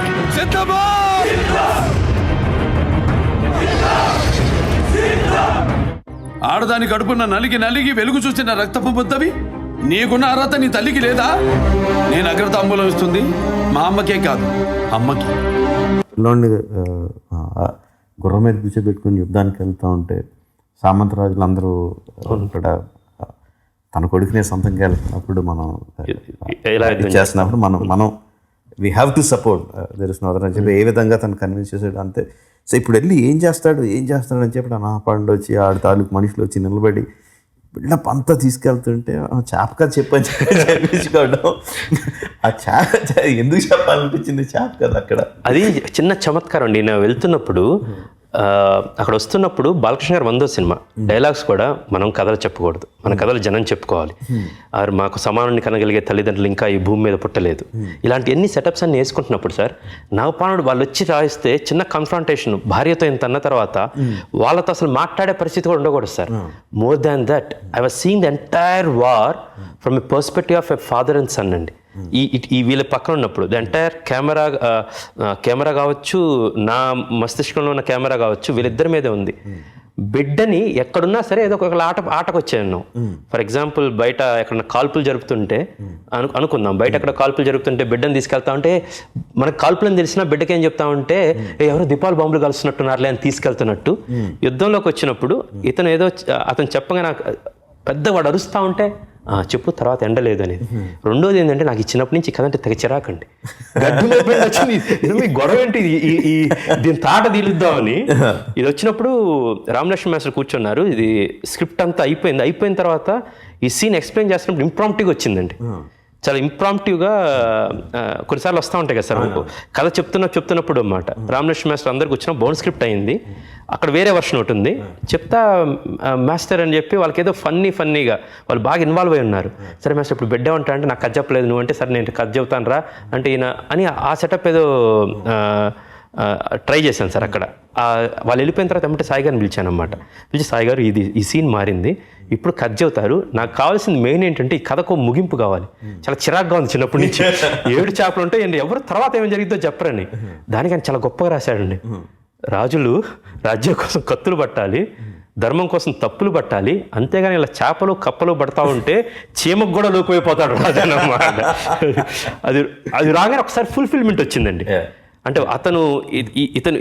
ఆడదాని కడుపున నలిగి వెలుగు చూసిన రక్తపు బుద్ధవి నీకున్న అర్హత నీ తల్లికి లేదా? నేను అగ్రతాంబూలం ఇస్తుంది మా అమ్మకే కాదు అమ్మకి. పిల్లోడిని గుర్రం మీద కూర్చోబెట్టుకుని యుద్ధానికి వెళ్తూ ఉంటే సామంతరాజులు అందరూ ఇక్కడ తన కొడుకునే సొంతంగా వెళ్తున్నప్పుడు మనం చేస్తున్నప్పుడు మనం we have to support there is no other అని చెప్పి ఏ విధంగా తను కన్విన్స్ చేసాడు అంతే. సో ఇప్పుడు వెళ్ళి ఏం చేస్తాడు అని చెప్పి నా పండు వచ్చి ఆడి తాలూకు మనుషులు వచ్చి నిలబడి బిల్డప్ అంతా తీసుకెళ్తుంటే చాపగా చెప్పని చెప్పించుకోవడం. ఆ ఎందుకు చెప్పాలనిపించింది చాప్ కదా అక్కడ. అది చిన్న చమత్కారం అండి. నేను వెళ్తున్నప్పుడు అక్కడ వస్తున్నప్పుడు బాలకృష్ణ గారు 100వ సినిమా డైలాగ్స్ కూడా మనం కథలు చెప్పకూడదు, మన కథలు జనం చెప్పుకోవాలి. మాకు సమానాన్ని కనగలిగే తల్లిదండ్రులు ఇంకా ఈ భూమి మీద పుట్టలేదు. ఇలాంటి ఎన్ని సెటప్స్ అన్ని వేసుకుంటున్నప్పుడు సార్ నాగపానుడు వాళ్ళు వచ్చి రాయిస్తే చిన్న కన్ఫ్రంటేషన్ భార్యతో ఇంత అన్న తర్వాత వాళ్ళతో అసలు మాట్లాడే పరిస్థితి కూడా ఉండకూడదు sir. More than that I was seeing the entire war from a perspective of a father and son అండి. ఈ వీళ్ళ పక్కన ఉన్నప్పుడు ద ఎంటైర్ కెమెరా కావచ్చు, నా మస్తిష్కంలో ఉన్న కెమెరా కావచ్చు, వీళ్ళిద్దరి మీదే ఉంది. బిడ్డని ఎక్కడున్నా సరే ఏదో ఒక ఆటకు వచ్చాను. ఫర్ ఎగ్జాంపుల్ బయట ఎక్కడ కాల్పులు జరుపుతుంటే అనుకుందాం, బయట ఎక్కడ కాల్పులు జరుపుతుంటే బిడ్డను తీసుకెళ్తా ఉంటే మనకు కాల్పులని తెలిసినా బిడ్డకి ఏం చెప్తా ఉంటే ఎవరో దీపావళి బాంబులు కలుస్తున్నట్టున్నారులే అని తీసుకెళ్తున్నట్టు. యుద్ధంలోకి వచ్చినప్పుడు అతను చెప్పగా నాకు పెద్దవాడు అరుస్తూ ఉంటే చెప్పు తర్వాత ఎండలేదు అనేది. రెండోది ఏంటంటే నాకు చిన్నప్పటి నుంచి కథ అంటే తెగ చిరాకండి. మీ గొడవ ఏంటి దీని తాట తీలుద్దామని ఇది వచ్చినప్పుడు రామలక్ష్మణ్ మాస్టర్ కూర్చున్నారు. ఇది స్క్రిప్ట్ అంతా అయిపోయిన తర్వాత ఈ సీన్ ఎక్స్ప్లెయిన్ చేస్తున్నప్పుడు ఇంప్రాంప్టివ్గా వచ్చిందండి. చాలా ఇంప్రాంప్టివ్గా కొన్నిసార్లు వస్తూ ఉంటాయి కదా సార్ కథ చెప్తున్నప్పుడు అన్నమాట. రామలక్ష్మణ్ మాస్టర్ అందరికి వచ్చిన బౌండ్ స్క్రిప్ట్ అయింది. అక్కడ వేరే వర్షన్ ఒకటి ఉంది. చెప్తా మాస్టర్ అని చెప్పి వాళ్ళకి ఏదో ఫన్నీగా వాళ్ళు బాగా ఇన్వాల్వ్ అయి ఉన్నారు. సరే మాస్టర్ ఇప్పుడు బిడ్డ ఉంటా అంటే నాకు కథ చెప్పలేదు నువ్వు అంటే సరే నేను కథ చెబుతాను రా అంటే ఈయన అని ఆ సెటప్ ఏదో ట్రై చేశాను సార్. అక్కడ వాళ్ళు వెళ్ళిపోయిన తర్వాత ఏమంటే సాయి గారిని పిలిచాను అనమాట. పిలిచి సాయి గారు ఈ సీన్ మారింది, ఇప్పుడు కథ చెబుతారు, నాకు కావాల్సింది మెయిన్ ఏంటంటే ఈ కథకు ముగింపు కావాలి. చాలా చిరాగ్గా ఉంది చిన్నప్పటి నుంచి. 7 చేపలు ఉంటాయి ఎవరు తర్వాత ఏమేమి జరిగిద్దో చెప్పరని. దానికి ఆయన చాలా గొప్పగా రాశాడండి. రాజులు రాజ్యం కోసం కత్తులు పట్టాలి, ధర్మం కోసం తప్పులు పట్టాలి, అంతేగాని ఇలా చేపలు కప్పలు పడతా ఉంటే చీమకు కూడా లోకమైపోతాడు రాజు అన్నమాట. అది అది రాగానే ఒకసారి ఫుల్ఫిల్మెంట్ వచ్చిందండి. అంటే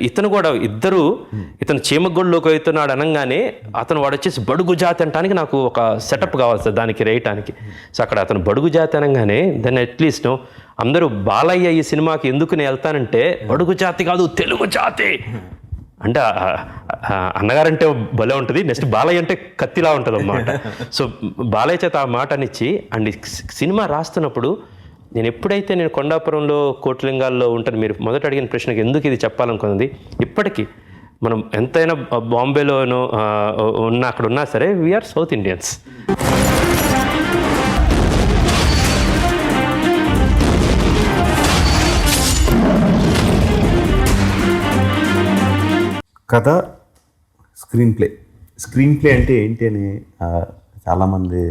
ఇతను కూడా ఇద్దరు, ఇతను చీమగొడ్లోకి అవుతున్నాడు అనగానే అతను వాడు వచ్చేసి బడుగు జాతి అంటానికి నాకు ఒక సెటప్ కావాలి సార్ దానికి రేయటానికి. సో అక్కడ అతను బడుగు జాతి అనగానే దాన్ని అట్లీస్ట్ అందరూ బాలయ్య ఈ సినిమాకి ఎందుకు నేను వెళ్తానంటే బడుగు జాతి కాదు తెలుగు జాతి అంటే అన్నగారంటే భలే ఉంటుంది. నెక్స్ట్ బాలయ్య అంటే కత్తిలా ఉంటుంది అన్నమాట. సో బాలయ్య చేత ఆ మాట అనిచ్చి అండ్ సినిమా రాస్తున్నప్పుడు నేను ఎప్పుడైతే నేను కొండాపురంలో కోట్లింగాల్లో ఉంటాను, మీరు మొదట అడిగిన ప్రశ్నకి ఎందుకు ఇది చెప్పాలనుకున్నది, ఇప్పటికీ మనం ఎంతైనా బాంబేలోనో అక్కడ ఉన్నా సరే వీఆర్ సౌత్ ఇండియన్స్. కథ, స్క్రీన్ ప్లే అంటే ఏంటి అని చాలామంది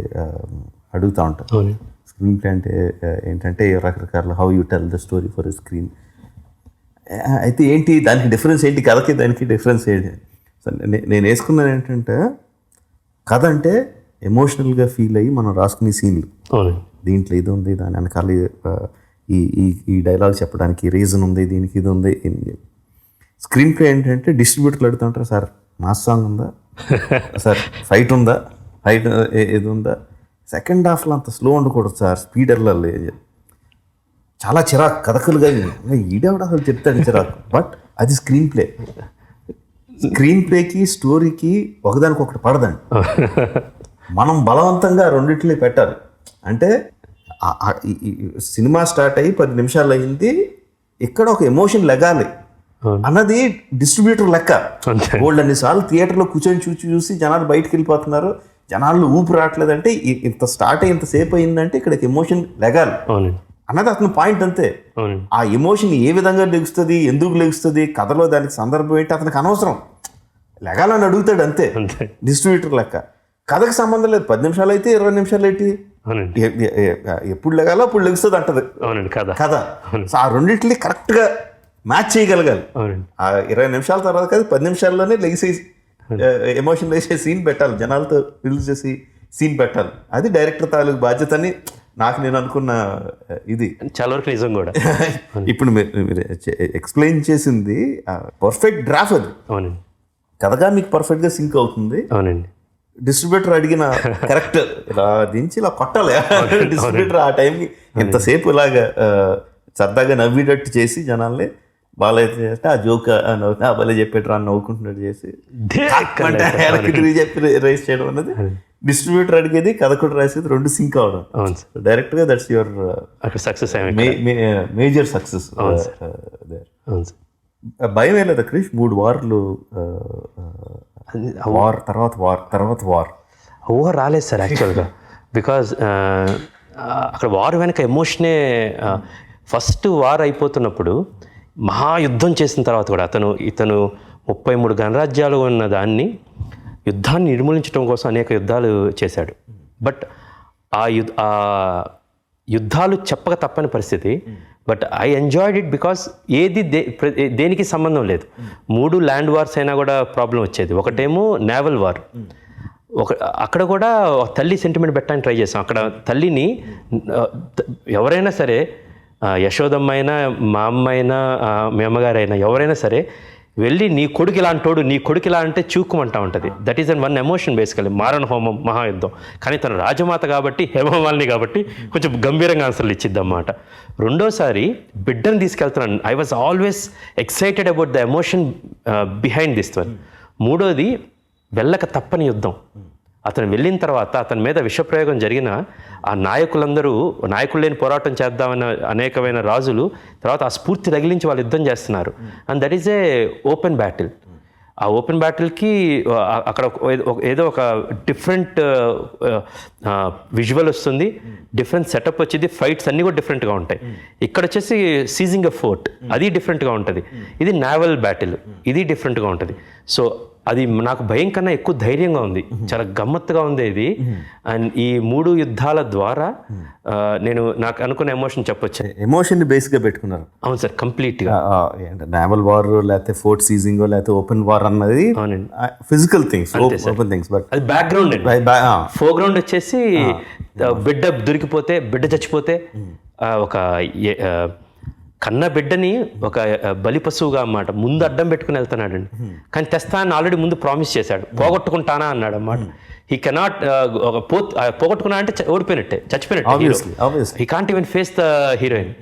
అడుగుతూ ఉంటారు. స్క్రీన్ ప్లే అంటే ఏంటంటే రకరకాల how you tell the story for a screen. అయితే ఏంటి దానికి డిఫరెన్స్ ఏంటి, కథకి దానికి డిఫరెన్స్ ఏంటి? నేను వేసుకున్నాను ఏంటంటే కథ అంటే ఎమోషనల్గా ఫీల్ అయ్యి మనం రాసుకునే సీన్లు. దీంట్లో ఇది ఉంది, దాని వెనకాల ఈ డైలాగ్ చెప్పడానికి రీజన్ ఉంది, దీనికి ఇది ఉంది. స్క్రీన్ ప్లే ఏంటంటే డిస్ట్రిబ్యూటర్లు అడుగుతుంటారు, సార్ మాస్ సాంగ్ ఉందా, సార్ ఫైట్ ఉందా, ఫైట్ ఇది ఉందా, సెకండ్ హాఫ్లో అంత స్లో ఉండకూడదు సార్, స్పీడ్ వెళ్ళాలి. చాలా చిరాకు కథకులుగా ఈడేవిడ అసలు చెప్తాడు చిరాకు. బట్ అది స్క్రీన్ ప్లేకి స్టోరీకి ఒకదానికొకటి పడదండి. మనం బలవంతంగా రెండింటిని పెట్టాలి. అంటే సినిమా స్టార్ట్ అయ్యి 10 నిమిషాలు అయింది, ఇక్కడ ఒక ఎమోషన్ లెగాలి అన్నది డిస్ట్రిబ్యూటర్ లెక్క. గోల్డ్ అన్నిసార్లు థియేటర్లో కూర్చొని చూసి జనాలు బయటకు వెళ్ళిపోతున్నారు, జనాలు ఊపి రావట్లేదంటే ఇంత స్టార్ట్ అయ్యి ఇంతసేపు అయిందంటే ఇక్కడికి ఎమోషన్ లెగాలి అన్నది అతని పాయింట్. అంతే. ఆ ఎమోషన్ ఏ విధంగా లెగుస్తుంది, ఎందుకు లెగుస్తుంది, కథలో దానికి సందర్భం ఏంటి అతనికి అనవసరం, లెగాలని అడుగుతాడు అంతే డిస్ట్రిబ్యూటర్ లెక్క. కథకు సంబంధం లేదు, 10 నిమిషాలు అయితే 20 నిమిషాలు ఏంటి, ఎప్పుడు లెగాలో అప్పుడు లెగుస్తుంది అంటది కథ. సో ఆ రెండింటిని కరెక్ట్గా మ్యాచ్ చేయగలగాలి. ఆ 20 నిమిషాల తర్వాత కాదు 10 నిమిషాల్లోనే లెగిసే ఎమోషన్ వేసే సీన్ పెట్టాలి, జనాలతో రిలీజ్ చేసి సీన్ పెట్టాలి. అది డైరెక్టర్ తాలూకు బాధ్యత అని నాకు నేను అనుకున్న ఇది చాలా వరకు నిజం కూడా. ఇప్పుడు మీరు ఎక్స్ప్లెయిన్ చేసింది పర్ఫెక్ట్ డ్రాఫ్ట్. అది అవునండి, కథగా మీకు పర్ఫెక్ట్గా సింక్ అవుతుంది. అవునండి. డిస్ట్రిబ్యూటర్ అడిగిన కరెక్ట్ ఇలా దించి ఇలా కొట్టాలి. డిస్ట్రిబ్యూటర్ ఆ టైంకి ఎంతసేపు ఇలాగా సరదాగా నవ్వేటట్టు చేసి జనాల్ని బాలయ్య చేస్తే ఆ జోక్ భలే చెప్పేట్రా అని నవ్వుకుంటున్నట్టు చేసి చెప్పి రైస్ చేయడం అన్నది డిస్ట్రిబ్యూటర్ అడిగేది, కథ కూడా రాసేది, రెండు సింక్ అవడం. డైరెక్ట్ గా that's your success, major success. భయం ఏం లేదా క్రిష్? 3 వార్లు వార్ రాలేదు సార్ యాక్చువల్గా. బికాజ్ అక్కడ వార్ వెనక ఎమోషనే. ఫస్ట్ వార్ అయిపోతున్నప్పుడు మహాయుద్ధం చేసిన తర్వాత కూడా ఇతను 33 గణరాజ్యాలు ఉన్న దాన్ని యుద్ధాన్ని నిర్మూలించడం కోసం అనేక యుద్ధాలు చేశాడు. బట్ ఆ యుద్ధాలు చెప్పక తప్పని పరిస్థితి. But I enjoyed it because ఏది దేనికి సంబంధం లేదు. 3 ల్యాండ్ వార్స్ అయినా కూడా ప్రాబ్లం వచ్చేది. ఒకటేమో నేవల్ వార్, అక్కడ కూడా తల్లి సెంటిమెంట్ పెట్టడానికి ట్రై చేసాం. అక్కడ తల్లిని ఎవరైనా సరే, యశోదమ్మ అయినా, మా అమ్మ అయినా, మీ అమ్మగారైనా, ఎవరైనా సరే వెళ్ళి నీ కొడుకు ఇలా అంటాడు, నీ కొడుకు ఇలా అంటే చూక్కుమంటా ఉంటుంది. That is one emotion basically. మారణ హోమం, మహాయుద్ధం. కానీ తను రాజమాత కాబట్టి, హేమమాలిని కాబట్టి కొంచెం గంభీరంగా ఆన్సర్లు ఇచ్చిద్ది అన్నమాట. రెండోసారి బిడ్డను తీసుకెళ్తున్నాను. I was always excited about the emotion behind this one. మూడోది వెళ్ళక తప్పని యుద్ధం. అతను వెళ్ళిన తర్వాత అతని మీద విషప్రయోగం జరిగిన ఆ నాయకులు లేని పోరాటం చేద్దామన్న అనేకమైన రాజులు తర్వాత ఆ స్ఫూర్తి తగిలించి వాళ్ళు యుద్ధం చేస్తున్నారు. And that is a open battle. ఆ ఓపెన్ బ్యాటిల్కి అక్కడ ఏదో ఒక డిఫరెంట్ విజువల్ వస్తుంది, డిఫరెంట్ సెటప్ వచ్చింది, ఫైట్స్ అన్నీ కూడా డిఫరెంట్గా ఉంటాయి. ఇక్కడ వచ్చేసి సీజింగ్ ఎ ఫోర్ట్, అది డిఫరెంట్గా ఉంటుంది. ఇది నావల్ బ్యాటిల్, ఇది డిఫరెంట్గా ఉంటుంది. సో అది నాకు భయం కన్నా ఎక్కువ ధైర్యంగా ఉంది, చాలా గమ్మత్తుగా ఉంది ఇది. అండ్ ఈ 3 యుద్ధాల ద్వారా నేను నాకు అనుకున్న ఎమోషన్ చెప్పొచ్చు. ఎమోషన్ బేస్గా పెట్టుకున్నారు. అవును సార్, కంప్లీట్గా. నేవల్ వార్ లేకపోతే ఫోర్ట్ సీజింగ్ లేకపోతే ఓపెన్ వార్ అన్నది physical things, open things. But అది బ్యాక్గ్రౌండ్ అండి. ఫోర్గ్రౌండ్ వచ్చేసి బిడ్డ దొరికిపోతే, బిడ్డ చచ్చిపోతే, ఒక కన్న బిడ్డని ఒక బలి పశువుగా అన్నమాట ముందు అడ్డం పెట్టుకుని వెళ్తున్నాడండి. కానీ తెస్తా అని ఆల్రెడీ ముందు ప్రామిస్ చేశాడు, పోగొట్టుకుంటానా అన్నాడు అన్నమాట. హీ కెనాట్ పోగొట్టుకున్నా అంటే ఓడిపోయినట్టే, చచ్చిపోయినట్టే. He can't even face the heroine.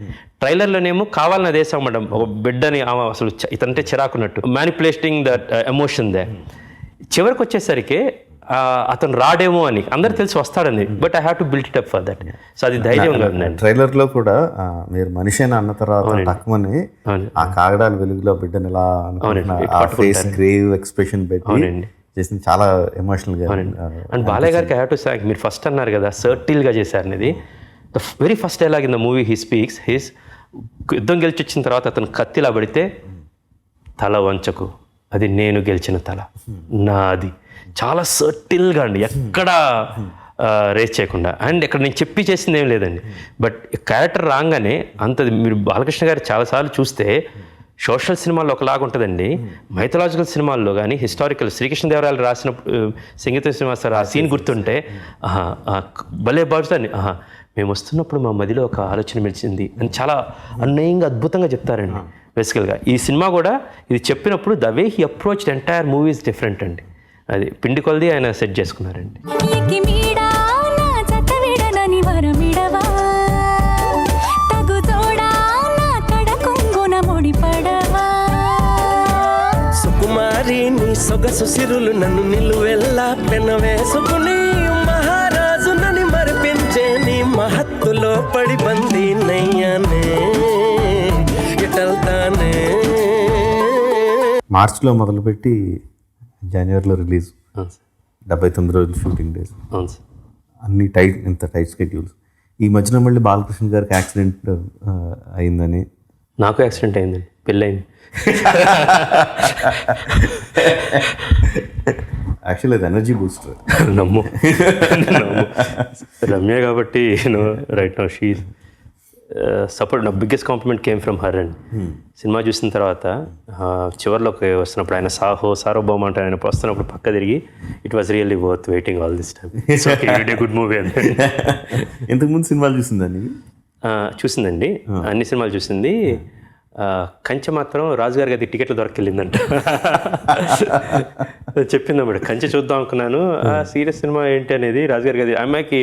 ట్రైలర్లోనేమో కావాలని అదేసాం మేడం, ఒక బిడ్డని అసలు ఇతనంటే చిరాకున్నట్టు మ్యానిపులేటింగ్ దట్ ఎమోషన్ దే. చివరికి వచ్చేసరికి అతను రాడేమో అని అందరు తెలిసి వస్తాడని, but I have to build it up for that. So అది ధైర్యంగా ఉందండి. ట్రైలర్లో కూడా మీరు మనిషిని అన్న తర్వాత టక్మని ఆ కాగడాల వెలుగులో బిడ్డని ఎలా ఫేస్ గ్రేవ్ ఎక్స్ప్రెషన్ పెట్టి చేసింది చాలా ఎమోషనల్ గా. అండ్ బాలయ్య గారికి ఐ హ్యావ్ టు థాంక్. మీరు ఫస్ట్ అన్నారు కదా సర్టిల్గా చేశారు అనేది. The very first dialogue in the movie he speaks his, యుద్ధం గెలిచి వచ్చిన తర్వాత అతను కత్తిలా పడితే తల వంచకు, అది నేను గెలిచిన తల నాది. చాలా సర్టిల్గా అండి, ఎక్కడ రేస్ చేయకుండా. అండ్ ఇక్కడ నేను చెప్పి చేసింది ఏం లేదండి, బట్ క్యారెక్టర్ రాగానే అంతది. మీరు బాలకృష్ణ గారు చాలాసార్లు చూస్తే సోషల్ సినిమాల్లో ఒకలాగా ఉంటుందండి, మైథలాజికల్ సినిమాల్లో కానీ హిస్టారికల్ శ్రీకృష్ణదేవరాయలు రాసినప్పుడు సంగీత సినిమా సార్ ఆ సీన్ గుర్తుంటే భలే బాగుంటుంది. మేము వస్తున్నప్పుడు మా మదిలో ఒక ఆలోచన మెలిచింది అని చాలా అన్యాయంగా అద్భుతంగా చెప్తారండి బేసికల్గా. ఈ సినిమా కూడా ఇది చెప్పినప్పుడు the way he approach entire movie is different అండి. అది పిండి కొలది ఆయన సెట్ చేసుకున్నారండి. సుకుమారి నీ సొగసు సిరులు నన్ను నిలువెల్లా పెన వేసుకుని మహారాజు నని మరిపించే నీ మహత్తులో పడి బందీ నయ్యానే ఎటల్తానే. మార్చ్లో మొదలుపెట్టి జనవరిలో రిలీజ్, 79 రోజులు షూటింగ్ డేస్, అన్ని టైట్, ఇంత టైట్ స్కెడ్యూల్స్. ఈ మధ్యన మళ్ళీ బాలకృష్ణ గారికి యాక్సిడెంట్ అయిందని. నాకు యాక్సిడెంట్ అయిందండి, పెళ్ళయింది. యాక్చువల్లీ అది ఎనర్జీ బూస్టర్. నమ్ము రమ్య కాబట్టి రైట్ నౌ షీ సపోర్ట్. నా biggest compliment came from her and cinema చూసిన తర్వాత చివరిలోకి వస్తున్నప్పుడు ఆయన సార్వభౌమ అంటే ఆయన వస్తున్నప్పుడు పక్క తిరిగి it was really worth waiting all this time. Good movie అండి. ఇంతకుముందు సినిమాలు చూసిందండి? చూసిందండి, అన్ని సినిమాలు చూసింది. కంచె మాత్రం రాజుగారి గారికి టికెట్లు దొరకెళ్ళిందంట చెప్పిందన్నమాట. కంచె చూద్దాం అనుకున్నాను, సీరియస్ సినిమా ఏంటి అనేది. రాజుగారి గారి అమ్మాయికి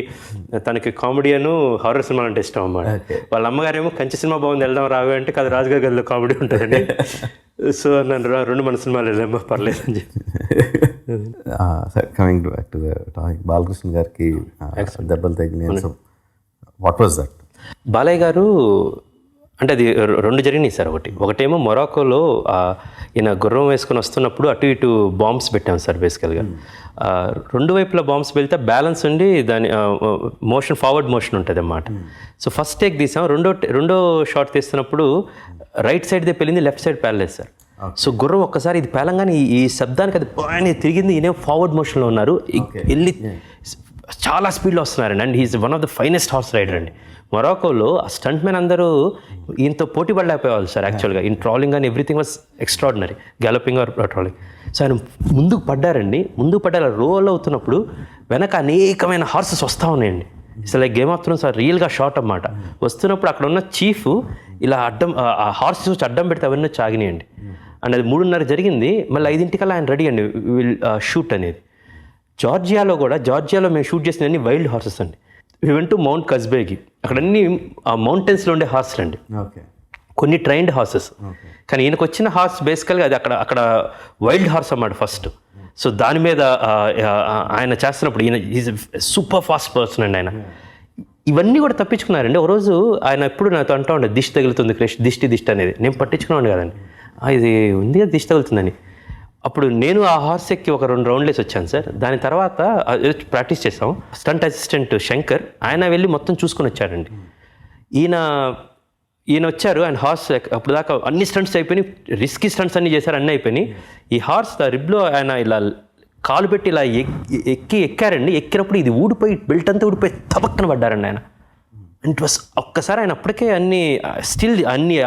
తనకి కామెడీను హారర్ సినిమా అంటే ఇష్టం అన్నమాట. వాళ్ళ అమ్మగారేమో కంచె సినిమా బాగుంది వెళ్దాం రావే అంటే, కాదు రాజుగారి గదిలో కామెడీ ఉంటుందండి. సో నన్ను 2 మన సినిమాలు వెళ్ళామో పర్లేదు అని చెప్పి. Coming back to the topic, Balakrishna గారికి దెబ్బలు తగిలిన, వాట్ వాజ్ దట్? బాలయ్య గారు అంటే అది 2 జరిగినాయి సార్. ఒకటేమో మొరాకోలో ఈయన గుర్రం వేసుకొని వస్తున్నప్పుడు అటు ఇటు బాంబ్స్ పెట్టాం సార్ బేసికల్గా. 2 వైపులా బాంబ్స్ వెళ్తే బ్యాలెన్స్ ఉండి దాని మోషన్ ఫార్వర్డ్ మోషన్ ఉంటుంది అన్నమాట. సో ఫస్ట్ టేక్ తీసాం, రెండో షాట్ తీస్తున్నప్పుడు రైట్ సైడ్దే పెళ్ళింది, లెఫ్ట్ సైడ్ పేలలేదు సార్. సో గుర్రం ఒక్కసారి ఇది పేలంగానే ఈ శబ్దానికి అది బాగా తిరిగింది. ఈయన ఫార్వర్డ్ మోషన్లో ఉన్నారు, వెళ్ళి చాలా స్పీడ్లో వస్తున్నారండి. And he's one of the finest horse rider అండి. మొరాకోలో ఆ స్టంట్ మెన్ అందరూ ఈయనతో పోటీ పడలేకపోయేవాళ్ళు సార్ యాక్చువల్గా. In trolling and everything was extraordinary, galloping or trolling. So ఆయన ముందుకు పడ్డారండి. ముందుకు పడ్డారు, రోల్ అవుతున్నప్పుడు వెనక అనేకమైన హార్సెస్ వస్తూ ఉన్నాయండి. It's like game of Thrones రియల్గా షాట్ అన్నమాట. వస్తున్నప్పుడు అక్కడ ఉన్న చీఫ్ ఇలా అడ్డం, ఆ హార్సెస్ వచ్చి అడ్డం పెడితే అవన్నీ చాగినాయండి. అండ్ అది 3:30 జరిగింది. మళ్ళీ 5 ఆయన రెడీ అండి విల్ షూట్ అనేది. జార్జియాలో మేము షూట్ చేసిన అన్ని వైల్డ్ హార్సెస్ అండి. వి వెంట్ టు మౌంట్ కస్బేకి, అక్కడ అన్ని మౌంటైన్స్లో ఉండే హార్స్లు అండి, కొన్ని ట్రైన్డ్ హార్సెస్. కానీ ఈయనకు వచ్చిన హార్స్ బేసికల్గా అది అక్కడ వైల్డ్ హార్స్ అన్నమాట ఫస్ట్. సో దాని మీద ఆయన చేస్తున్నప్పుడు ఈయన ఈజ్ సూపర్ ఫాస్ట్ పర్సన్ అండి ఆయన. ఇవన్నీ కూడా తప్పించుకున్నారండి. ఒకరోజు ఆయన ఎప్పుడు నాతో అంటూ ఉండే, దిష్టి తగులుతుంది క్రిష్, దిష్టి అనేది. నేను పట్టించుకున్నాను కదండి, ఇది ఉంది కదా దిష్టి తగులుతుందని. అప్పుడు నేను ఆ హార్స్ ఎక్కి ఒక 2 రౌండ్లు వేసి వచ్చాను సార్. దాని తర్వాత ప్రాక్టీస్ చేసాం. స్టంట్ అసిస్టెంట్ శంకర్ ఆయన వెళ్ళి మొత్తం చూసుకొని వచ్చాడండి. ఈయన ఈయన వచ్చారు, ఆయన హార్స్ అప్పుడు దాకా అన్ని స్టంట్స్ అయిపోయినాయి, రిస్కీ స్టంట్స్ అన్ని చేశారు, అన్నీ అయిపోయినాయి. ఈ హార్స్ రిబ్లో ఆయన ఇలా కాలు పెట్టి ఇలా ఎక్కారండి. ఎక్కినప్పుడు ఇది ఊడిపోయి బెల్ట్ అంతా ఊడిపోయి తపక్కన పడ్డారండి ఆయన. ఇట్ వాస్ ఒక్కసారి ఆయన అప్పటికే అన్ని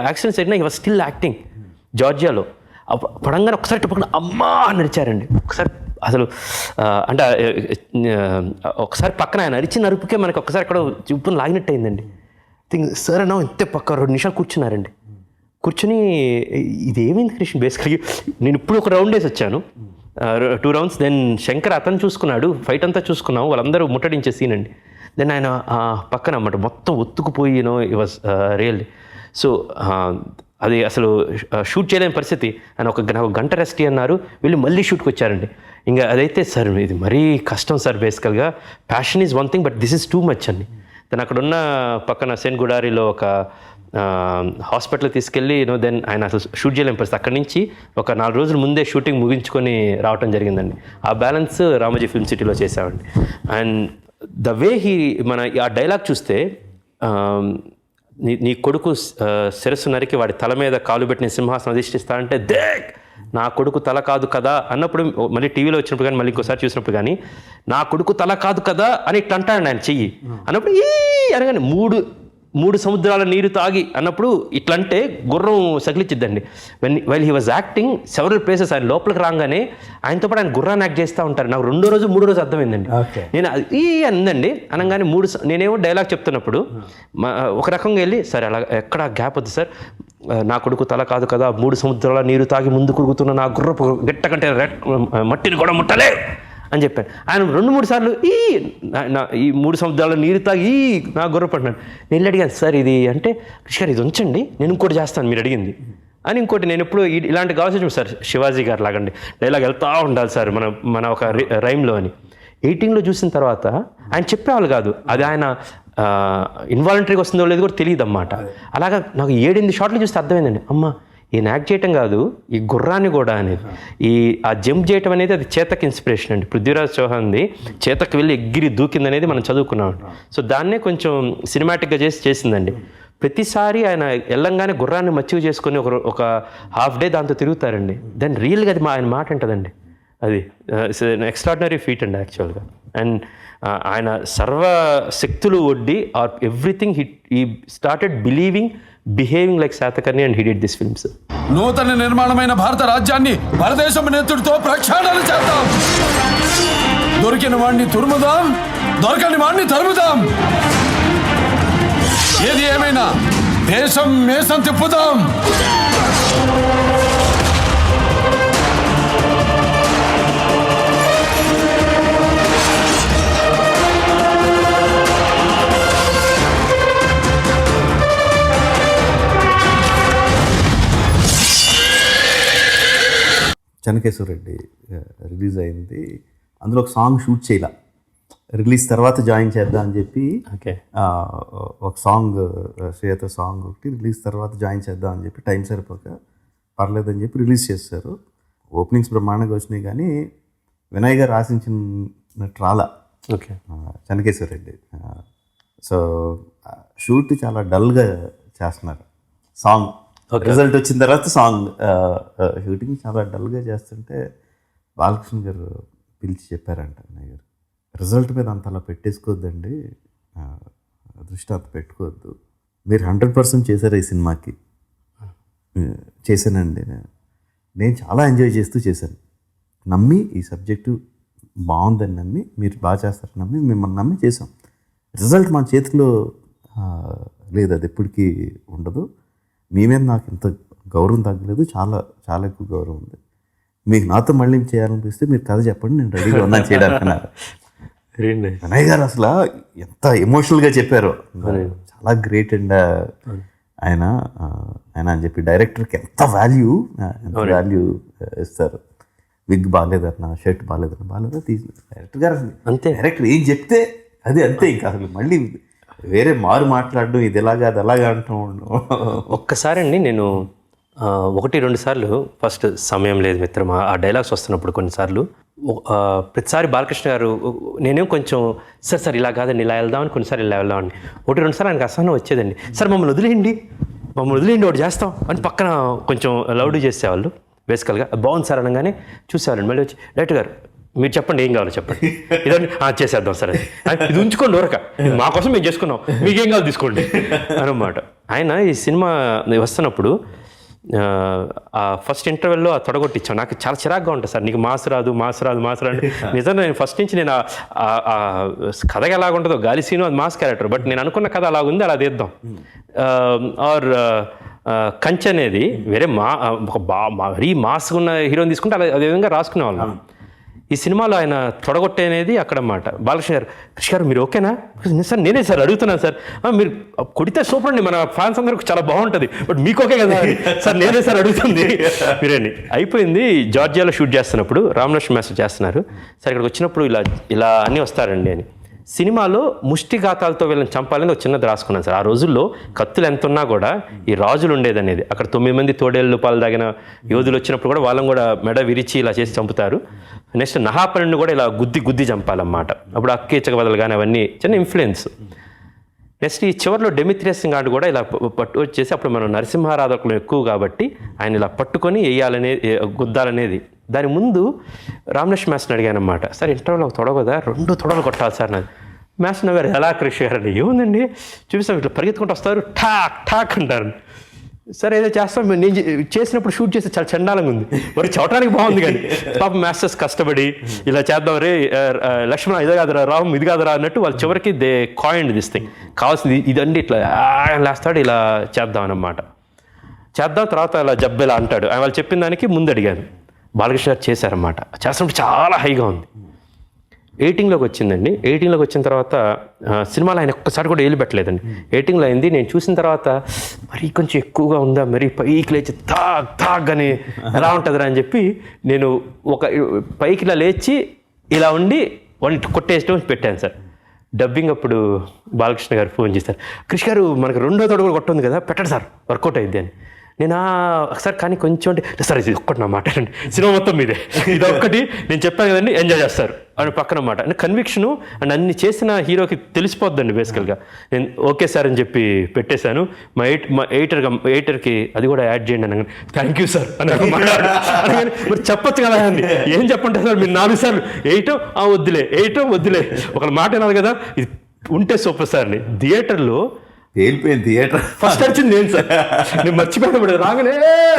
యాక్సిడెంట్స్ అయినా ఈ వాజ్ స్టిల్ యాక్టింగ్ జార్జియాలో. పడంగానే ఒకసారి పక్కన అమ్మా అని నడిచారండి. ఒకసారి అసలు అంటే ఒకసారి పక్కన ఆయన అరిచిన అరుపుకే మనకి ఒకసారి అక్కడ చూపుని లాగినట్టు అయిందండి. థింక్ సరే అన్నా ఇంతే పక్క 2 నిమిషాలు కూర్చున్నారండి. కూర్చుని ఇదేమైంది కృష్ణ బేసికలీ నేను ఇప్పుడు ఒక రౌండ్ వేసి వచ్చాను, 2 రౌండ్స్. దెన్ శంకర్ అతను చూసుకున్నాడు, ఫైట్ అంతా చూసుకున్నాము, వాళ్ళందరూ ముట్టడించే సీన్ అండి. దెన్ ఆయన పక్కన అన్నమాట మొత్తం ఒత్తుకుపోయి ఇట్ వాజ్ రియల్లీ. సో అది అసలు షూట్ చేయలేని పరిస్థితి. ఆయన ఒక గంట రెస్ట్ అన్నారు, వెళ్ళి మళ్ళీ షూట్కి వచ్చారండి. ఇంకా అదైతే సార్ ఇది మరీ కష్టం సార్. బేసికల్గా passion is one thing but this is too much అండి. దెన్ అక్కడ ఉన్న పక్కన సెన్ గుడారిలో ఒక హాస్పిటల్ తీసుకెళ్ళి దెన్ ఆయన అసలు షూట్ చేయలేని పరిస్థితి. అక్కడి నుంచి ఒక 4 రోజుల ముందే షూటింగ్ ముగించుకొని రావటం జరిగిందండి. ఆ బ్యాలెన్స్ రామోజీ ఫిల్మ్ సిటీలో చేసామండి. అండ్ ద వే మన ఆ డైలాగ్ చూస్తే నీ కొడుకు శిరస్సు నరికి వాడి తల మీద కాలు పెట్టిన సింహాసనం అధిష్ఠిస్తా అంటే దేక్ నా కొడుకు తల కాదు కదా అన్నప్పుడు, మళ్ళీ టీవీలో వచ్చినప్పుడు కానీ మళ్ళీ ఇంకోసారి చూసినప్పుడు కానీ నా కొడుకు తల కాదు కదా అని ఇట్లా అంటాడు ఆయన చెయ్యి అన్నప్పుడు ఈ అనగానే మూడు సముద్రాల నీరు తాగి అన్నప్పుడు ఇట్లా అంటే గుర్రం సకిలిచ్చిద్దండి. While he was acting several places. ఆయన లోపలికి రాగానే ఆయనతో పాటు ఆయన గుర్రాన్ని యాక్ట్ చేస్తూ ఉంటారు. నాకు 2వ రోజు 3వ రోజు అర్థమైందండి. నేను అందండి అనగానే నేనేమో డైలాగ్ చెప్తున్నప్పుడు ఒక రకంగా వెళ్ళి సరే అలా ఎక్కడ గ్యాప్ వద్దు సార్, నా కొడుకు తల కాదు కదా 3 సముద్రాల నీరు తాగి ముందు కురుగుతున్న నా గుర్రపు గట్ట కంటే మట్టిని కూడా ముట్టలే అని చెప్పాను. ఆయన 2-3 సార్లు ఈ 3 సముద్రాల నీరు తాగి నా గుర్ర పడినాడు. నేను అడిగాను సార్ ఇది అంటే, కృష్ణ గారు ఇది ఉంచండి నేను ఇంకోటి చేస్తాను మీరు అడిగింది అని. ఇంకోటి నేను ఎప్పుడు ఇలాంటి కావాల్సి సార్ శివాజీ గారు లాగండి డైలాగ్ వెళ్తూ ఉండాలి సార్ మన ఒక రైమ్లో అని. ఎడిటింగ్లో చూసిన తర్వాత ఆయన చెప్పేవాళ్ళు కాదు, అది ఆయన ఇన్వాలంటరీగా వస్తుందో లేదో కూడా తెలియదు అన్నమాట. అలాగా నాకు 7-8 షాట్లు చూస్తే అర్థమైందండి, అమ్మ ఈయన యాక్ట్ చేయటం కాదు ఈ గుర్రాన్ని కూడా అనేది ఆ జంప్ చేయటం అనేది అది చేతక్ ఇన్స్పిరేషన్ అండి. పృథ్వీరాజ్ చౌహాన్ది చేతక్ వెళ్ళి ఎగిరి దూకింది అనేది మనం చదువుకున్నాం. సో దాన్నే కొంచెం సినిమాటిక్గా చేసిందండి. ప్రతిసారి ఆయన వెళ్ళంగానే గుర్రాన్ని మచ్చిక చేసుకొని ఒక హాఫ్ డే దాంతో తిరుగుతారండి. దాన్ని రియల్గా అది ఆయన మాట ఉంటుందండి. అది ఎక్స్ట్రాడినరీ ఫీట్ అండి యాక్చువల్గా. అండ్ ఆయన సర్వశక్తులు ఒడ్డి or everything he started believing behaving like Satakarni and he did this films. నూతన నిర్మాణమైన భారత రాజ్యాన్ని పరదేశం నేతృడితో ప్రక్షాళన చేద్దాం. దొరికిన వాడిని తురుముదాం, దొరకని వాడిని తరుముదాం. ఏది ఏమైనా దేశం మేసం తిప్పుదాం. చెన్నకేశ్వర రెడ్డి రిలీజ్ అయింది. అందులో ఒక సాంగ్ షూట్ చేయాల, రిలీజ్ తర్వాత జాయిన్ చేద్దాం అని చెప్పి ఒక సాంగ్ శ్రేయతో సాంగ్ ఒకటి రిలీజ్ తర్వాత జాయిన్ చేద్దాం అని చెప్పి టైం సరిపోక పర్లేదని చెప్పి రిలీజ్ చేస్తారు. ఓపెనింగ్స్ బ్రహ్మాండంగా వచ్చినాయి కానీ వినయ్ గారు ఆశించినట్టు రాలా చెన్నకేశ్వర రెడ్డి. సో షూట్ చాలా డల్గా చేస్తున్నారు. సాంగ్ రిజల్ట్ వచ్చిన తర్వాత సాంగ్ షూటింగ్ చాలా డల్గా చేస్తుంటే బాలకృష్ణ గారు పిలిచి చెప్పారంట, అన్నయ్య గారు రిజల్ట్ మీద అంత అలా పెట్టేసుకోవద్దండి, దృష్టి అంత పెట్టుకోవద్దు, మీరు 100% చేశారు ఈ సినిమాకి. చేశానండి, నేను చాలా ఎంజాయ్ చేస్తూ చేశాను, నమ్మి ఈ సబ్జెక్టు బాగుందని నమ్మి మీరు బాగా చేస్తారని నమ్మి మిమ్మల్ని నమ్మి చేసాం. రిజల్ట్ మన చేతిలో లేదు, అది ఎప్పటికీ ఉండదు. మీ మీద నాకు ఇంత గౌరవం తగ్గలేదు, చాలా చాలా ఎక్కువ గౌరవం ఉంది. మీకు నాతో మళ్ళీ చేయాలనిపిస్తే మీరు కథ చెప్పండి, నేను రెడీగా ఉన్నాను చేయడానికి. అన్నయ్య గారు అసలు ఎంత ఎమోషనల్గా చెప్పారో, చాలా గ్రేట్ అండ్ ఆయన అని చెప్పి డైరెక్టర్కి ఎంత వాల్యూ ఇస్తారు. విగ్ బాగాలేదన్నా, షర్ట్ బాగాలేదా తీసి డైరెక్టర్ గారు అంతే, డైరెక్టర్ ఏం చెప్తే అది అంతే. ఇంకా అసలు మళ్ళీ వేరే మారు మాట్లాడడం ఇది ఎలాగా అది అలాగా అంటూ ఒక్కసారి అండి నేను 1-2 సార్లు ఫస్ట్ సమయం లేదు మిత్రమా ఆ డైలాగ్స్ వస్తున్నప్పుడు కొన్నిసార్లు ప్రతిసారి బాలకృష్ణ గారు నేనేం కొంచెం సార్ ఇలా కాదండి ఇలా వెళ్దామని, కొన్నిసార్లు ఇలా వెళ్దామని 1-2 సార్లు ఆయనకు అసహనం వచ్చేదండి. సార్ మమ్మల్ని వదిలేయండి, మమ్మల్ని వదిలేండి ఒకటి చేస్తాం అని పక్కన కొంచెం లౌడ్ చేసేవాళ్ళు బేసికల్గా. బాగుంది సార్ అనగానే చూసేవాళ్ళండి. మళ్ళీ వచ్చి డైరెక్టర్ గారు మీరు చెప్పండి ఏం కావాలో చెప్పండి, ఇదండి చేసేద్దాం సార్ అది ఇది ఉంచుకోండి ఊరక, మా కోసం మేము చేసుకున్నాం, మీకేం కావాలి తీసుకోండి అనమాట. ఆయన ఈ సినిమా వస్తున్నప్పుడు ఫస్ట్ ఇంటర్వెల్లో తొడగొట్టించాం. నాకు చాలా చిరాగ్గా ఉంటుంది సార్, నీకు మాస్ రాదు నిజంగా నేను ఫస్ట్ నుంచి నేను కథగా ఎలాగుంటుందో గాలి సీను అది మాస్ క్యారెక్టర్, బట్ నేను అనుకున్న కథ అలాగుంది అలా తీద్దాం. ఆర్ కంచె అనేది వేరే మరీ మాస్గా ఉన్న హీరోని తీసుకుంటే అలా అదే విధంగా రాసుకునేవాళ్ళం. ఈ సినిమాలో ఆయన తొడగొట్టే అనేది అక్కడ అన్నమాట. బాలకృష్ణ గారు, కృష్ణ గారు మీరు ఓకేనా సార్? నేనే సార్ అడుగుతున్నాను సార్. మీరు కొడితే సూపర్ అండి, మన ఫ్యాన్స్ అందరికి చాలా బాగుంటుంది, బట్ మీకు ఓకే కదా సార్? నేనే సార్ అడుగుతుంది మీరేండి. అయిపోయింది. జార్జియాలో షూట్ చేస్తున్నప్పుడు రామలక్ష్మణ్ మాస్టర్ చేస్తున్నారు సార్, ఇక్కడికి వచ్చినప్పుడు ఇలా అన్నీ వస్తారండి అని. సినిమాలో ముష్టిఘాతాలతో వీళ్ళని చంపాలని ఒక చిన్నది రాసుకున్నాను సార్. ఆ రోజుల్లో కత్తులు ఎంత ఉన్నా కూడా ఈ రాజులు ఉండేదనేది. అక్కడ 9 మంది తోడేళ్ళు పాలు తాగిన యోధులు వచ్చినప్పుడు కూడా వాళ్ళని కూడా మెడ విరిచి ఇలా చేసి చంపుతారు. నెక్స్ట్ నహాపరుణ్ణి కూడా ఇలా గుద్ది చంపాలన్నమాట. అప్పుడు అక్కేచక బదలు కానీ అవన్నీ చిన్న ఇన్ఫ్లుయెన్స్. నెక్స్ట్ ఈ చివరిలో డెమిత్రియస్ గాడు కూడా ఇలా పట్టు వచ్చేసి, అప్పుడు మనం నరసింహారాధకులు ఎక్కువ కాబట్టి ఆయన ఇలా పట్టుకొని గుద్దాలనేది. దాని ముందు రామలక్ష్మణ్ మాస్టర్ని అడిగాను అనమాట, సార్ ఇంటర్వ్యూలో తొడగదా 2 తొడలు కొట్టాలి సార్ నాది. మాస్టర్ నవ్వారు, ఎలా కృషి గారండి? ఏముందండి చూపిస్తాం, ఇట్లా పరిగెత్తుకుంటూ వస్తారు, ఠాక్ అంటారు. సరే ఏదో చేస్తాం. నేను చేసినప్పుడు షూట్ చేస్తే చాలా చండాలంగా ఉంది, మరి చవటానికి బాగుంది కానీ పాప మాస్టర్స్ కష్టపడి ఇలా చేద్దాం రే లక్ష్మణ ఇదే కాదురా, రామ్ ఇది కాదురా అన్నట్టు వాళ్ళు చివరికి దే కాయిన్ దిస్ థింగ్ కావాల్సింది ఇదండి, ఇట్లా లేస్తాడు, ఇలా చేద్దాం అన్నమాట. చేద్దాం తర్వాత అలా జబ్బెలా అంటాడు. వాళ్ళు చెప్పిన దానికి ముందు అడిగాను. బాలకృష్ణ గారు చేశారన్నమాట. చేస్తున్నప్పుడు చాలా హైగా ఉంది. 18లోకి వచ్చిందండి. 18లోకి వచ్చిన తర్వాత సినిమాలో ఆయన ఒక్కసారి కూడా ఏలు పెట్టలేదండి. 18లో అయింది. నేను చూసిన తర్వాత మరీ కొంచెం ఎక్కువగా ఉందా, మరీ పైకి లేచి తాగ్ అని ఎలా ఉంటుందిరా అని చెప్పి నేను పైకి ఇలా లేచి ఇలా ఉండి వాళ్ళని కొట్టేయడం పెట్టాను సార్. డబ్బింగ్ అప్పుడు బాలకృష్ణ గారు ఫోన్ చేశారు, కృష్ణ గారు మనకు 2వ తోడు కూడా కొట్టుంది కదా, పెట్టండి సార్ వర్కౌట్ అయింది అని. నేను సార్ కానీ కొంచెం అంటే సార్ ఇది ఒక్కటి నా మాట అండి, సినిమా మొత్తం మీదే, ఇది ఒక్కటి నేను చెప్పాను కదండి ఎంజాయ్ చేస్తారు అని పక్కన మాట. అంటే కన్విక్షను అండ్ అన్ని చేసిన హీరోకి తెలిసిపోద్దండి బేసికల్గా. నేను ఓకే సార్ అని చెప్పి పెట్టేశాను. మా ఎయిటర్కి అది కూడా యాడ్ చేయండి అనగానే థ్యాంక్ యూ సార్ అని అనగానే మరి చెప్పొచ్చు కదా అండి, ఏం చెప్పంటారు సార్ మీరు 4 సార్లు వేయటం వద్దులే ఒక మాట వినాలి కదా, ఇది ఉంటే సూపర్ సార్ అని. థియేటర్లో వెళ్ళిపోయింది థియేటర్ ఫస్ట్ వచ్చింది నేను సార్, నేను మర్చిపోయినప్పుడు రాగానే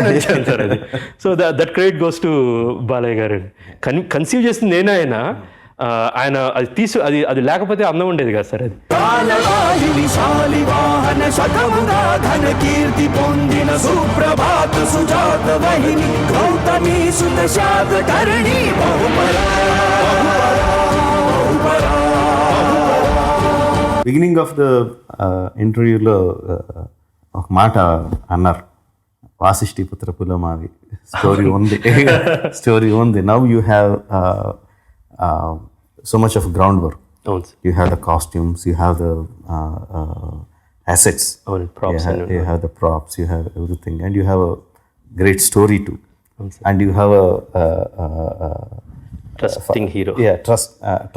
నచ్చాను సార్ అది. So that credit goes to Balayya గారు. కన్సీవ్ చేసింది నేనే. ఆయన అది అది లేకపోతే అందం ఉండేది కదా సార్. అది బిగినింగ్ ఆఫ్ ద ఇంటర్వ్యూలో ఒక మాట అన్నారు, వాసిష్ఠి పుత్ర పులమావి స్టోరీ ఉంది. Now you have so much of ground work. You have the costumes, you have the assets, you have the props, you have everything, and you have a great story too. And you have a trusting hero. Yeah,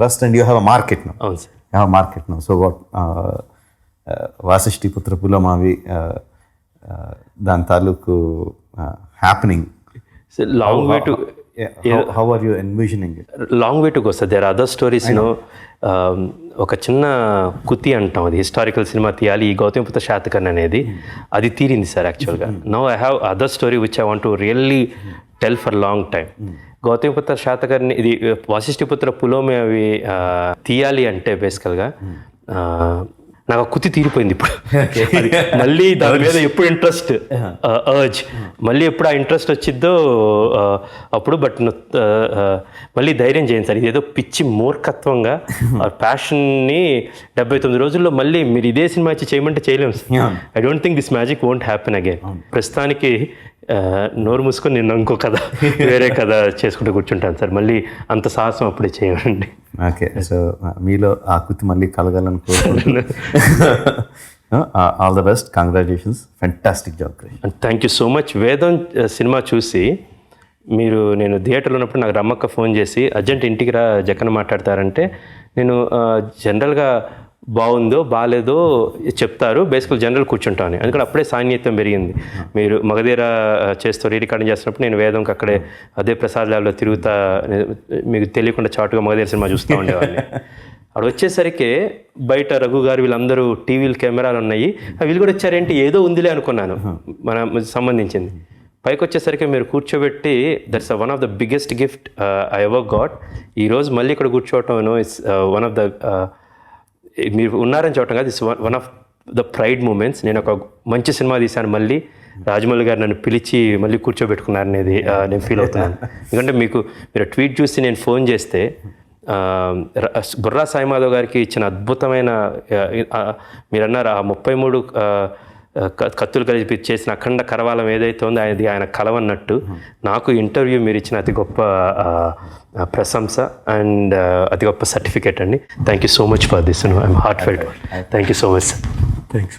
trust, and you have a market now. You have a market now. So what Vasishti Putra Pulamavi dan taluku happening. It's a long way to. How are you envisioning it? Long way to go, sir. There are other stories, ఒక చిన్న కుతి అంటాం, అది హిస్టారికల్ సినిమా తీయాలి, ఈ గౌతమిపుత్ర శాతకర్ణి అనేది అది తీరింది సార్ యాక్చువల్గా. Now I have other story which I want to really tell for long time. Gautamiputra Satakarni ఇది వాసిష్ఠిపుత్ర పులోమి అవి తీయాలి అంటే బేసికల్గా నాకు కుతి తీరిపోయింది ఇప్పుడు. మళ్ళీ దాని మీద ఎప్పుడు ఇంట్రెస్ట్ అర్జ్ మళ్ళీ ఎప్పుడు ఆ ఇంట్రెస్ట్ వచ్చిద్దో అప్పుడు. బట్ మళ్ళీ ధైర్యం చేయండి సార్, ఇదేదో పిచ్చి మూర్ఖత్వంగా ఆ ప్యాషన్ని 79 రోజుల్లో మళ్ళీ మీరు ఇదే సినిమా ఇచ్చి చేయమంటే చేయలేము sir. I don't think this magic won't happen again. ప్రస్తుతానికి నోరు మూసుకొని నేను ఇంకో కథ వేరే కథ చేసుకుంటూ కూర్చుంటాను సార్. మళ్ళీ అంత సాహసం అప్పుడే చేయండి. ఓకే, సో మీలో ఆ కుతి మళ్ళీ కలగాలని కోరుకుంటున్నాను. All the best, congratulations, fantastic job. Thank you so much. వేదం సినిమా చూసి నేను థియేటర్లో ఉన్నప్పుడు నాకు రమ్మక్క ఫోన్ చేసి అర్జెంట్ ఇంటికి రా జగన్ మాట్లాడతారంటే, నేను జనరల్గా బాగుందో బాగాలేదో చెప్తారు, బేసికల్ జనరల్ కూర్చుంటాను. ఎందుకంటే అప్పుడే సాన్నిహిత్యం పెరిగింది. మీరు మగధీర చేస్తూ రికార్డింగ్ చేస్తున్నప్పుడు నేను వేదంకి అక్కడే అదే ప్రసాద్ ల్యాబ్లో తిరుగుతా, మీకు తెలియకుండా చాటుగా మగధీర సినిమా చూస్తూ ఉండేవాడిని. అక్కడ వచ్చేసరికి బయట రఘు గారు వీళ్ళందరూ టీవీలు కెమెరాలు ఉన్నాయి, వీళ్ళు కూడా వచ్చారేంటి ఏదో ఉందిలే అనుకున్నాను మన సంబంధించింది. పైకి వచ్చేసరికి మీరు కూర్చోబెట్టి that's one of the biggest gift I ever got. ఈరోజు మళ్ళీ ఇక్కడ కూర్చోవటం ఇట్స్ వన్ ఆఫ్ ద మీరు ఉన్నారని చెప్పడం కాదు, it's one of the pride moments. నేను ఒక మంచి సినిమా తీశాను, మళ్ళీ రాజమౌళి గారు నన్ను పిలిచి మళ్ళీ కూర్చోబెట్టుకున్నారు అనేది నేను ఫీల్ అవుతున్నాను. ఎందుకంటే మీరు ట్వీట్ చూసి నేను ఫోన్ చేస్తే బుర్రా సాయిమాధవ్ గారికి ఇచ్చిన అద్భుతమైన మీరు అన్నారు ఆ 33 కత్తులు కలిపి చేసిన అఖండ కరవాలం ఏదైతే ఉందో అది ఆయన కలవన్నట్టు నాకు ఇంటర్వ్యూ మీరు ఇచ్చిన అతి గొప్ప ప్రశంస అండ్ అతి గొప్ప సర్టిఫికేట్ అండి. Thank you so much for this. I'm heart felt. Thank you so much sir. Thanks.